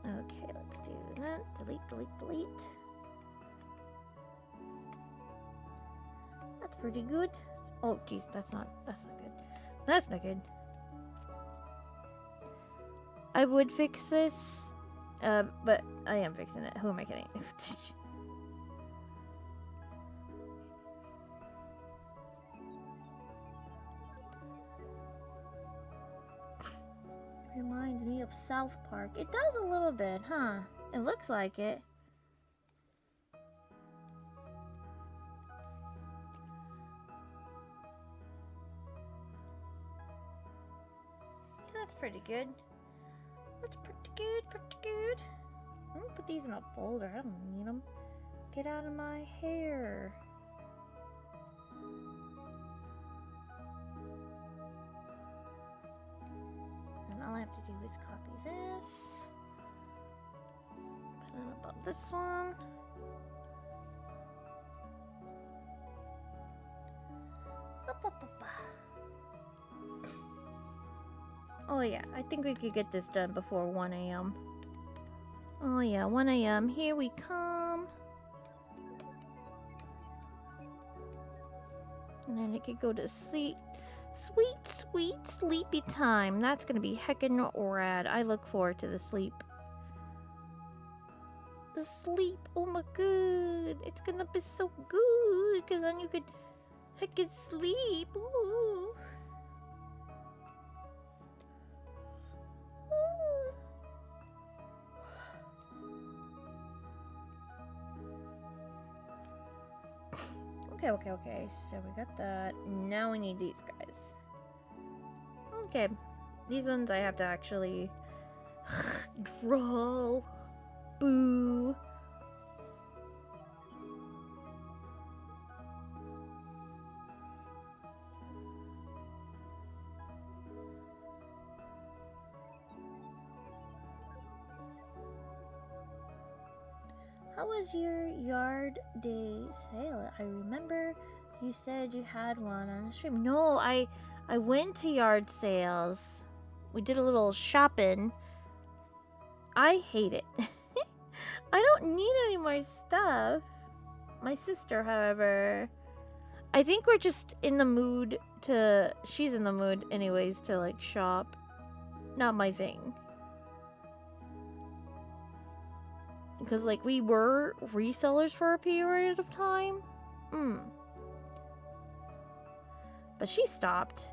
Okay, let's do that. Delete. That's pretty good. Oh, jeez, that's not good. That's not good. I would fix this, but I am fixing it. Who am I kidding? Reminds me of South Park. It does a little bit, huh? It looks like it. Yeah, that's pretty good. That's pretty good. I'm gonna put these in a folder. I don't need them. Get out of my hair. And all I have to do is copy this. Put it above this one. Oh yeah, I think we could get this done before 1 a.m. Oh yeah, 1 a.m. Here we come. And then it could go to sleep. Sweet sleepy time. That's gonna be heckin' rad. I look forward to the sleep. The sleep. Oh my god. It's gonna be so good. Because then you could heckin' sleep. Ooh. Okay. So we got that. Now we need these guys. Okay. These ones I have to actually draw. Boo. How was your yard day sale? I remember you said you had one on the stream. No, I went to yard sales. We did a little shopping. I hate it. I don't need any more stuff. My sister, however, I think we're just in the mood to... She's in the mood anyways to, like, shop. Not my thing. Because, like, we were resellers for a period of time. But she stopped.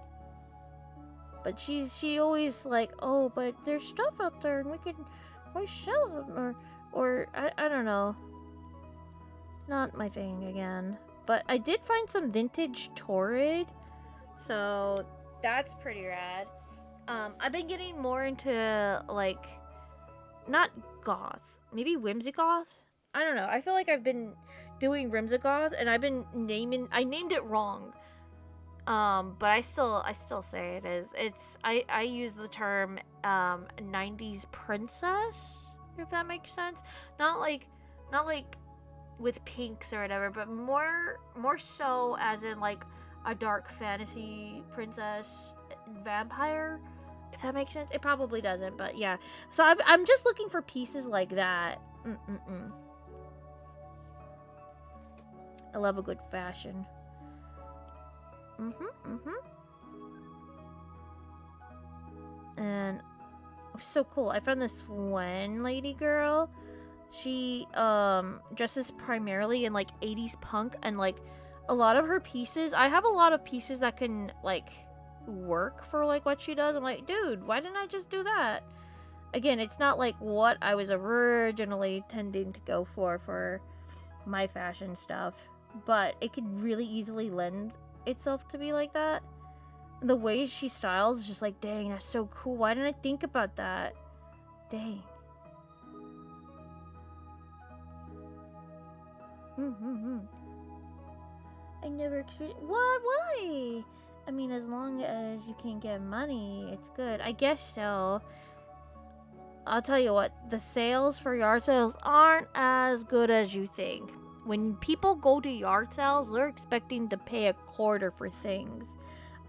But she always like, oh, but there's stuff out there and we can sell it, or I don't know. Not my thing again. But I did find some vintage Torrid, so that's pretty rad. I've been getting more into, like, not goth, maybe whimsigoth. I don't know. I feel like I've been doing whimsigoth, and I named it wrong. But I still say it is. I use the term 90s princess, if that makes sense. Not like with pinks or whatever, but more so as in like a dark fantasy princess vampire, if that makes sense. It probably doesn't, but yeah. So I'm just looking for pieces like that. I love a good fashion. And it was so cool. I found this one lady girl. She dresses primarily in like 80s punk, and like a lot of her pieces, I have a lot of pieces that can like work for like what she does. I'm like, dude, why didn't I just do that? Again, it's not like what I was originally tending to go for my fashion stuff, but it could really easily lend itself to be like that. The way she styles is just like, dang, that's so cool. Why didn't I think about that? Dang. I never experienced. What? Why? I mean, as long as you can get money, it's good. I guess so. I'll tell you what, the sales for yard sales aren't as good as you think. When people go to yard sales, they're expecting to pay a quarter for things.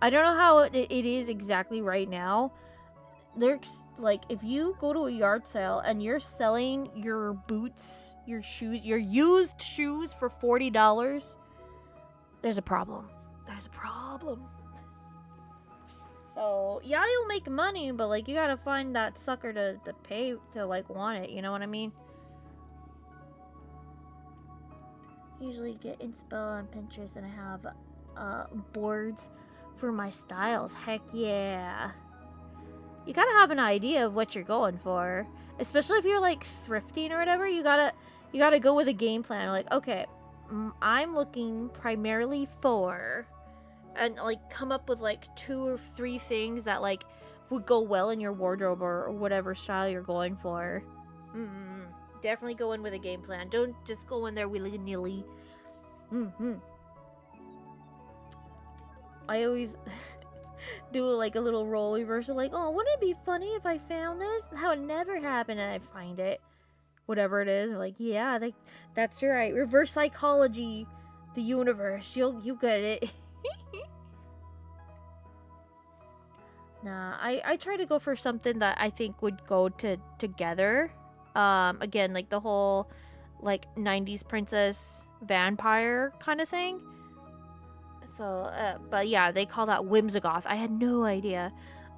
I don't know how it is exactly right now. They're like, if you go to a yard sale and you're selling your boots, your shoes, your used shoes for $40, there's a problem. There's a problem. So, yeah, you'll make money, but, like, you gotta find that sucker to pay to, like, want it, you know what I mean? Usually get inspo on Pinterest, and I have, boards for my styles. Heck yeah. You gotta have an idea of what you're going for. Especially if you're, like, thrifting or whatever, you gotta go with a game plan. Like, okay, I'm looking primarily for... and like come up with like 2 or 3 things that like would go well in your wardrobe or whatever style you're going for. Definitely go in with a game plan. Don't just go in there willy-nilly. I always do like a little role reversal, like, oh, wouldn't it be funny if I found this? How it never happened, and I find it. Whatever it is, like, yeah, that's right. Reverse psychology, the universe. You get it. Nah, I try to go for something that I think would go together. Again, like the whole like 90s princess vampire kind of thing. So, but yeah, they call that whimsigoth. I had no idea.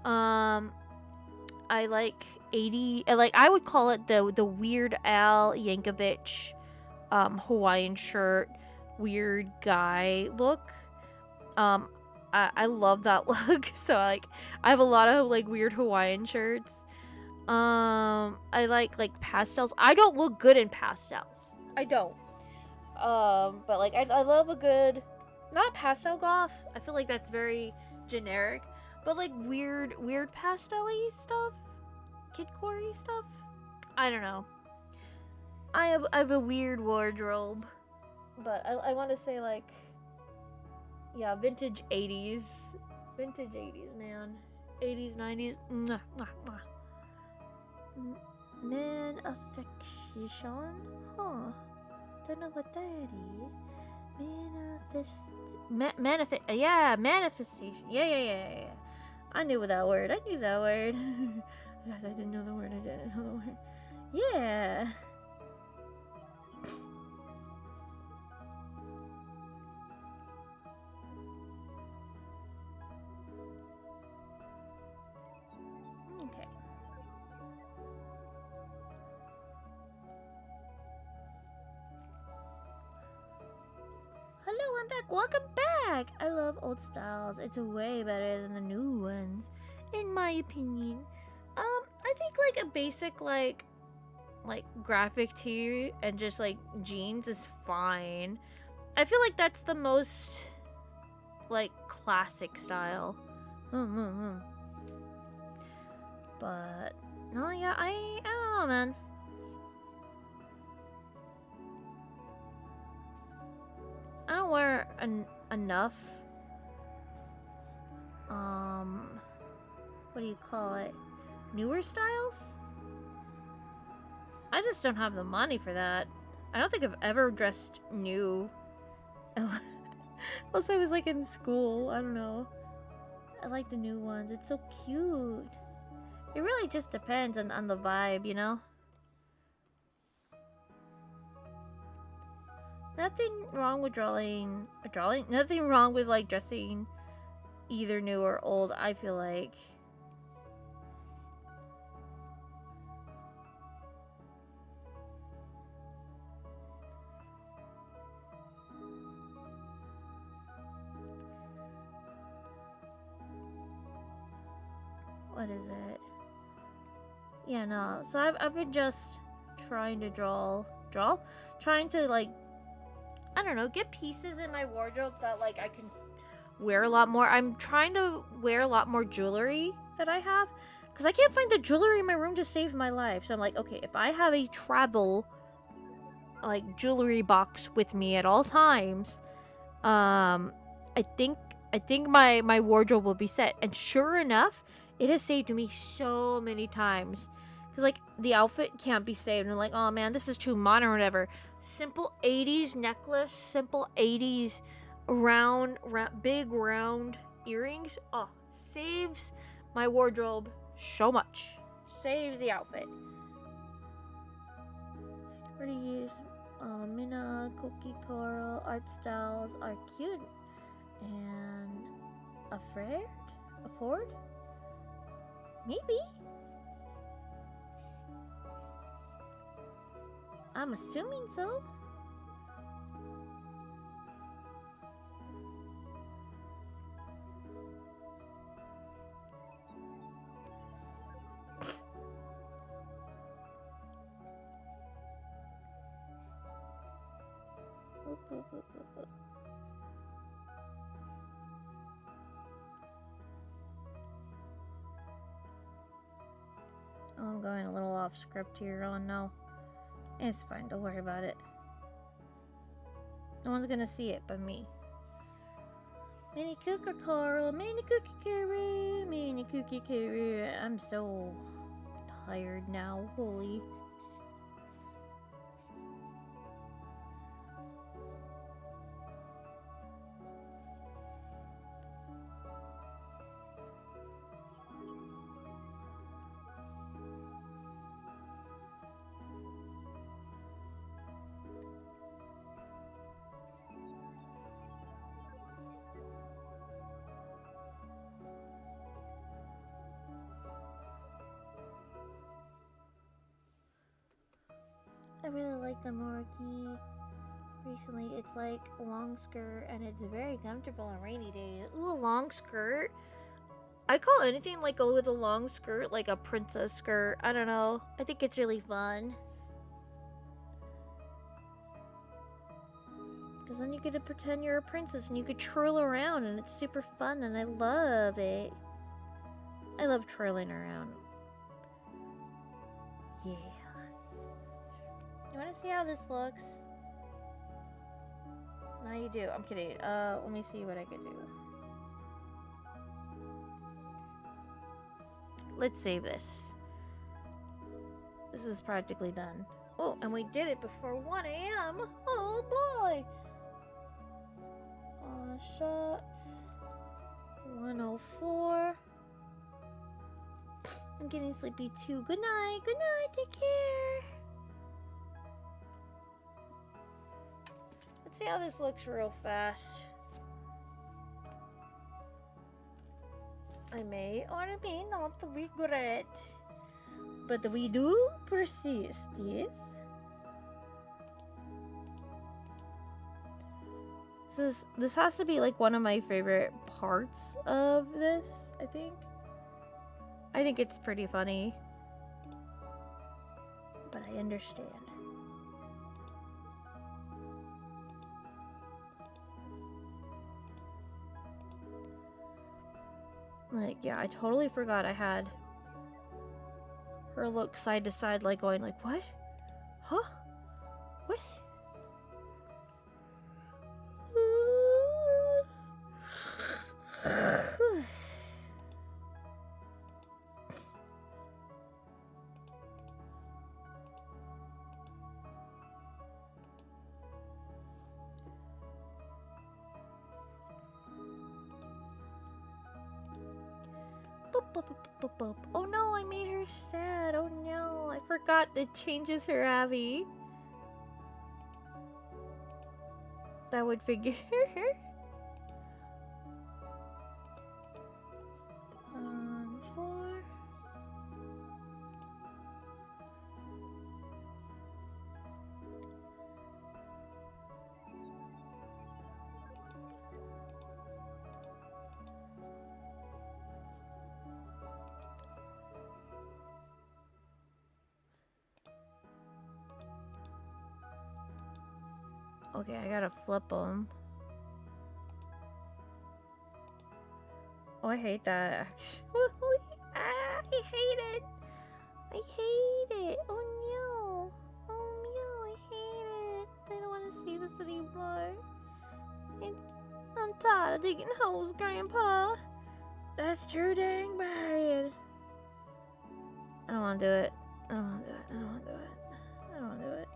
I like 80, like I would call it the Weird Al Yankovic Hawaiian shirt, weird guy look. I love that look. So like I have a lot of like weird Hawaiian shirts. I like pastels. I don't look good in pastels. I don't. But like I love a good, not pastel goth. I feel like that's very generic, but like weird pastel-y stuff, kidcore-y stuff. I don't know. I have a weird wardrobe, but I want to say like, yeah, vintage 80s. Vintage 80s, man. 80s, 90s. Mwah, mwah, mwah. Man affection? Huh. Don't know what that is. Manifestation. Yeah. I knew that word. I knew that word. Guys, I didn't know the word. Yeah. I'm back. Welcome back. I love old styles. It's way better than the new ones, in my opinion. I think like a basic like graphic tee and just like jeans is fine. I feel like that's the most like classic style. But no, yeah, I don't know, man. I don't wear enough. What do you call it? Newer styles? I just don't have the money for that. I don't think I've ever dressed new. Unless I was like in school. I don't know. I like the new ones. It's so cute. It really just depends on the vibe, you know? Nothing wrong with nothing wrong with like dressing either new or old, I feel like. What is it? Yeah, no. So I've been just trying to trying to like, I don't know, get pieces in my wardrobe that like I can wear a lot more. I'm trying to wear a lot more jewelry that I have because I can't find the jewelry in my room to save my life. So I'm like, okay, if I have a travel like jewelry box with me at all times, I think my wardrobe will be set. And sure enough, it has saved me so many times. Because, like, the outfit can't be saved. And I'm like, oh, man, this is too modern or whatever. Simple 80s necklace, simple 80s big round earrings. Oh, saves my wardrobe so much. Saves the outfit. What do you use? Mina, Cookie Coral, art styles are cute. And afford? Maybe. I'm assuming so. Oh, I'm going a little off script here. Oh no. It's fine, don't worry about it. No one's gonna see it but me. Mini cookie coral, mini cookie curry, mini cookie curry. I'm so tired now, holy. I really like the Moriki. Recently, it's like a long skirt and it's very comfortable on rainy days. Ooh, a long skirt? I call anything like with a long skirt like a princess skirt. I don't know. I think it's really fun. Because then you get to pretend you're a princess and you could twirl around and it's super fun and I love it. I love twirling around. Yeah. You want to see how this looks? No, you do. I'm kidding. Let me see what I could do. Let's save this. This is practically done. Oh, and we did it before 1 a.m. Oh boy! Shots. 104. I'm getting sleepy too. Good night. Good night. Take care. Let's see how this looks real fast. I may or may not regret, but we do persist, yes? This has to be like one of my favorite parts of this, I think. I think it's pretty funny. But I understand. Like, yeah, I totally forgot I had her look side to side, like going like, what? Huh? What? Boop, boop, boop, boop, boop. Oh no, I made her sad. Oh no, I forgot it changes her Abby. That would figure. 4. Okay, I gotta flip them. Oh, I hate that actually. I hate it. I hate it. Oh no. Oh no, I hate it. I don't want to see this anymore. I'm tired of digging holes, Grandpa. That's too dang bad. I don't want to do it. I don't want to do it. I don't want to do it. I don't want to do it.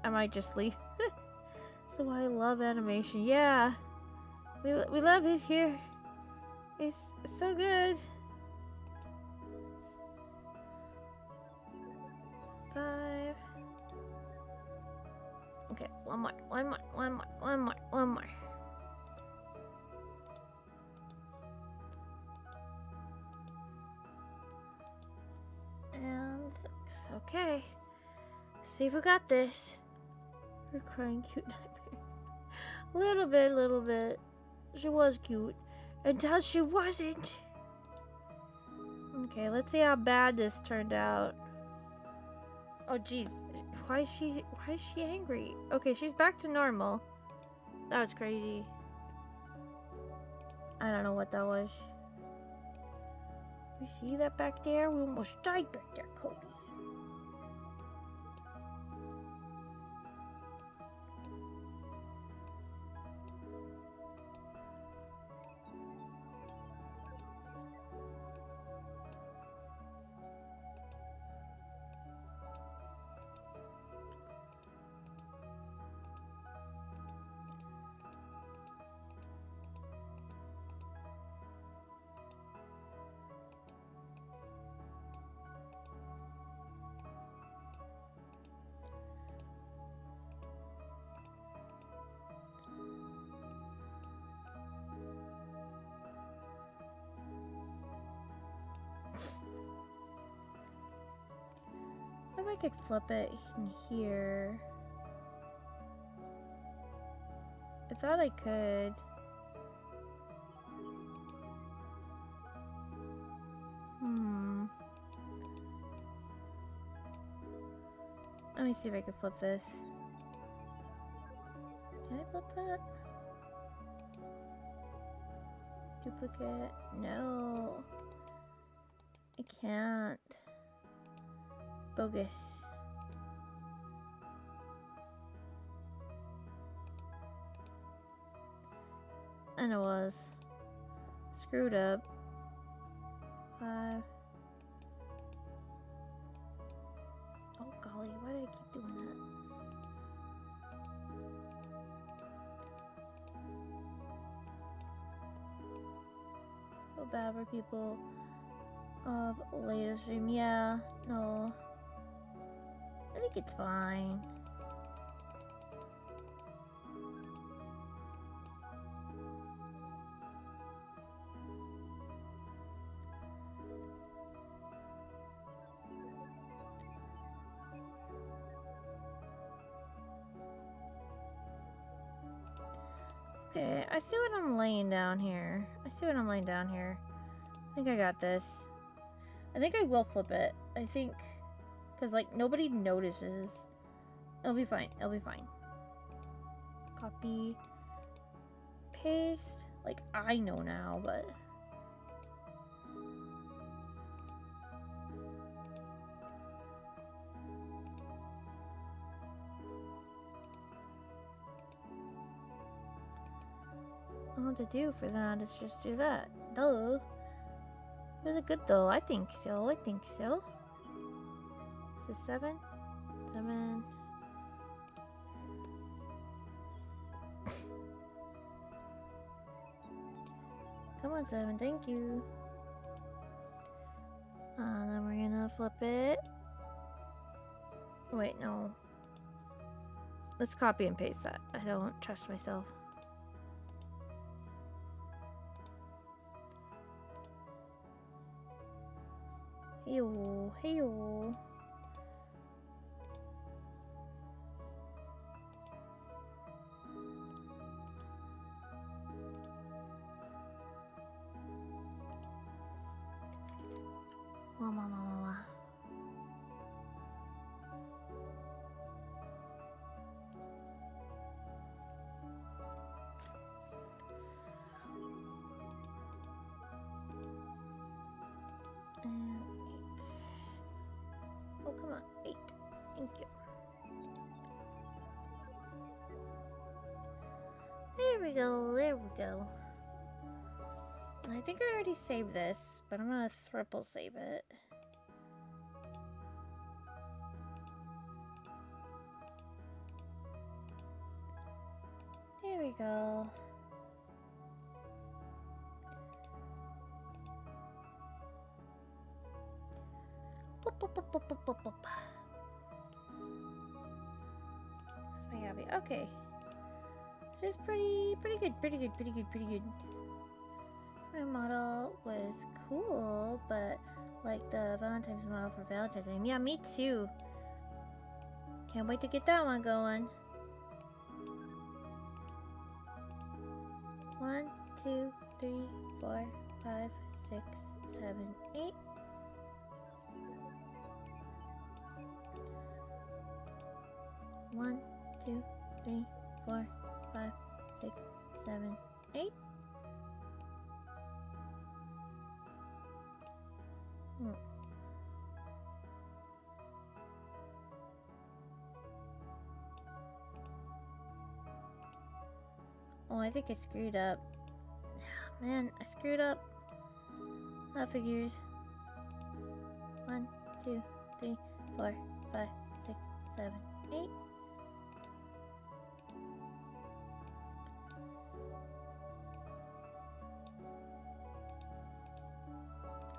I might just leave. So I love animation. Yeah. We love it here. It's so good. 5. Okay, one more. And 6. Okay. See if we got this. We're crying cute nightmare. Little bit. She was cute. Until she wasn't. Okay, let's see how bad this turned out. Oh jeez. Why is she angry? Okay, she's back to normal. That was crazy. I don't know what that was. You see that back there? We almost died back there, Cody. If I could flip it in here. I thought I could. Let me see if I can flip this. Can I flip that? Duplicate? No. I can't. Bogus. And it was. Screwed up. 5. Oh golly, why did I keep doing that? So bad for people of later stream. Yeah, no. I think it's fine. Okay, I see what I'm laying down here. I think I got this. I think I will flip it. I think, because like nobody notices. It'll be fine. Copy, paste. Like I know now, but. All to do for that is just do that. Duh. Was it good though? I think so. This is 7. 7. Come on, 7. Thank you. Then we're gonna flip it. Wait, no. Let's copy and paste that. I don't trust myself. Heyo, heyo. Wah. And 8. Oh, come on. 8. Thank you. There we go. I think I already saved this, but I'm gonna triple save it. There we go. Boop. That's my hobby. Okay. This is pretty good. My model was cool, but like the Valentine's model for Valentine's Day. Yeah, me too. Can't wait to get that one going. 1, 2, 3, 4, 5, 6, 7, 8. One, 2, 3, 4, 5, 6, 7, 8. Oh, I think I screwed up. Man, I screwed up. That figures. 1, 2, 3, 4, 5, 6, 7, 8.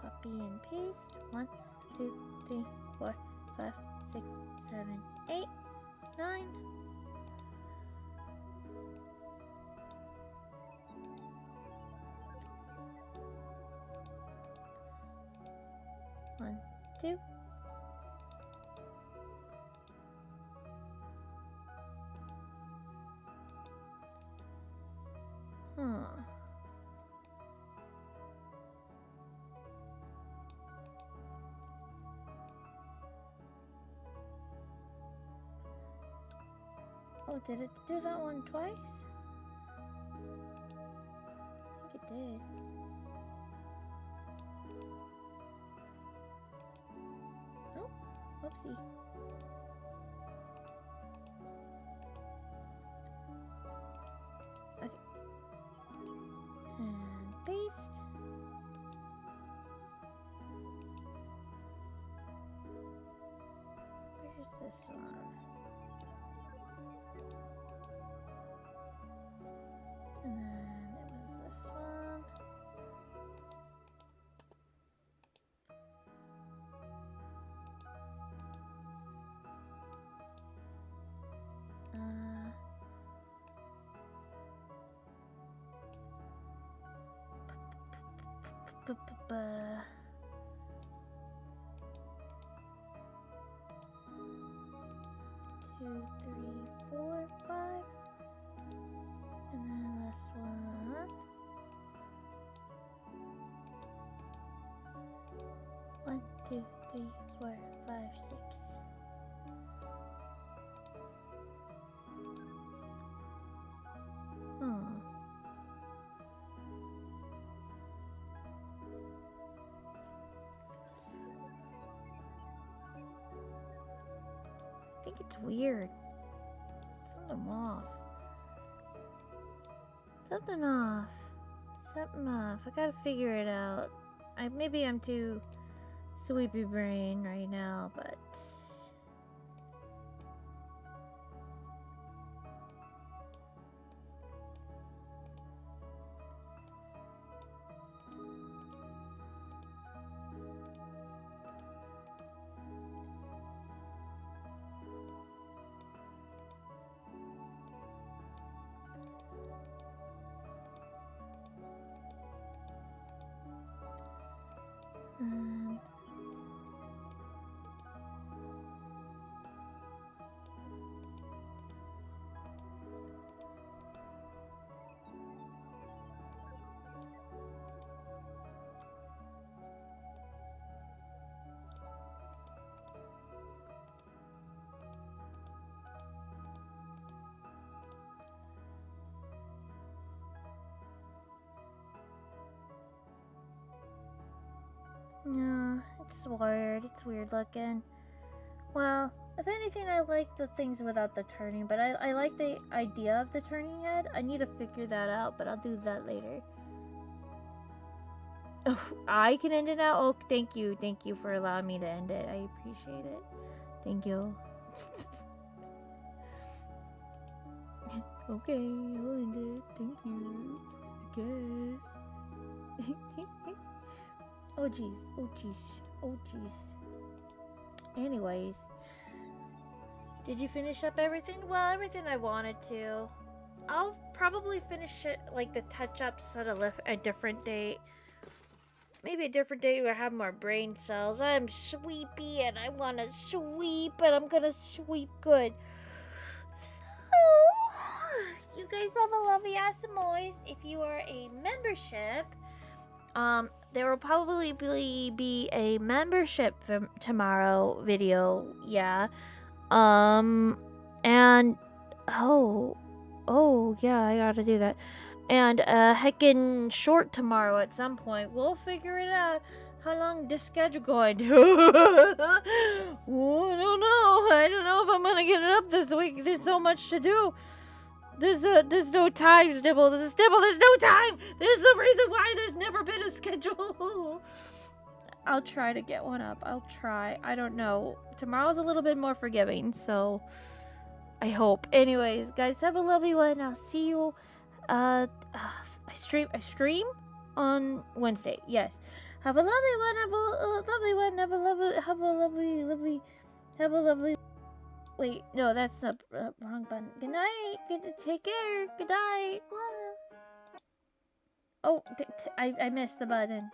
Copy and paste. 1, 2, 3, 4, 5, 6, 7, 8, 9. One, 2. Oh, did it do that one twice? I think it did. Oh, whoopsie. Okay. And paste. Where's this one? And then it was this one. Two, three, four, 5. And then last 2, 3, 4, 5, 6. I think it's weird. Something off. Something off. Something off. I gotta figure it out. Maybe I'm too sweepy brain right now, but no, it's weird. It's weird looking. Well, if anything, I like the things without the turning, but I like the idea of the turning head. I need to figure that out, but I'll do that later. Oh, I can end it now? Oh, thank you. Thank you for allowing me to end it. I appreciate it. Thank you. Okay, I'll end it. Thank you. I guess. Oh, jeez. Oh, jeez. Oh, jeez. Anyways. Did you finish up everything? Well, everything I wanted to. I'll probably finish it, like, the touch-ups at a different date. Maybe a different date where I have more brain cells. I'm sweepy and I want to sweep, and I'm gonna sweep good. So, you guys have a lovely Asamoys. If you are a membership, there will probably be a membership for tomorrow video, yeah. And, oh, yeah, I gotta do that. And heckin' short tomorrow at some point. We'll figure it out. How long this schedule going? Oh, I don't know. I don't know if I'm gonna get it up this week. There's so much to do. There's no time, Snibble. There's no time. There's the reason why there's never been a schedule. I'll try to get one up. I'll try. I don't know. Tomorrow's a little bit more forgiving, so I hope. Anyways, guys, have a lovely one. I'll see you. I stream on Wednesday. Yes. Have a lovely one. Have a lovely one. Have a lovely. Wait, no, that's the wrong button. Good night. Take care. Good night. Oh, I missed the button.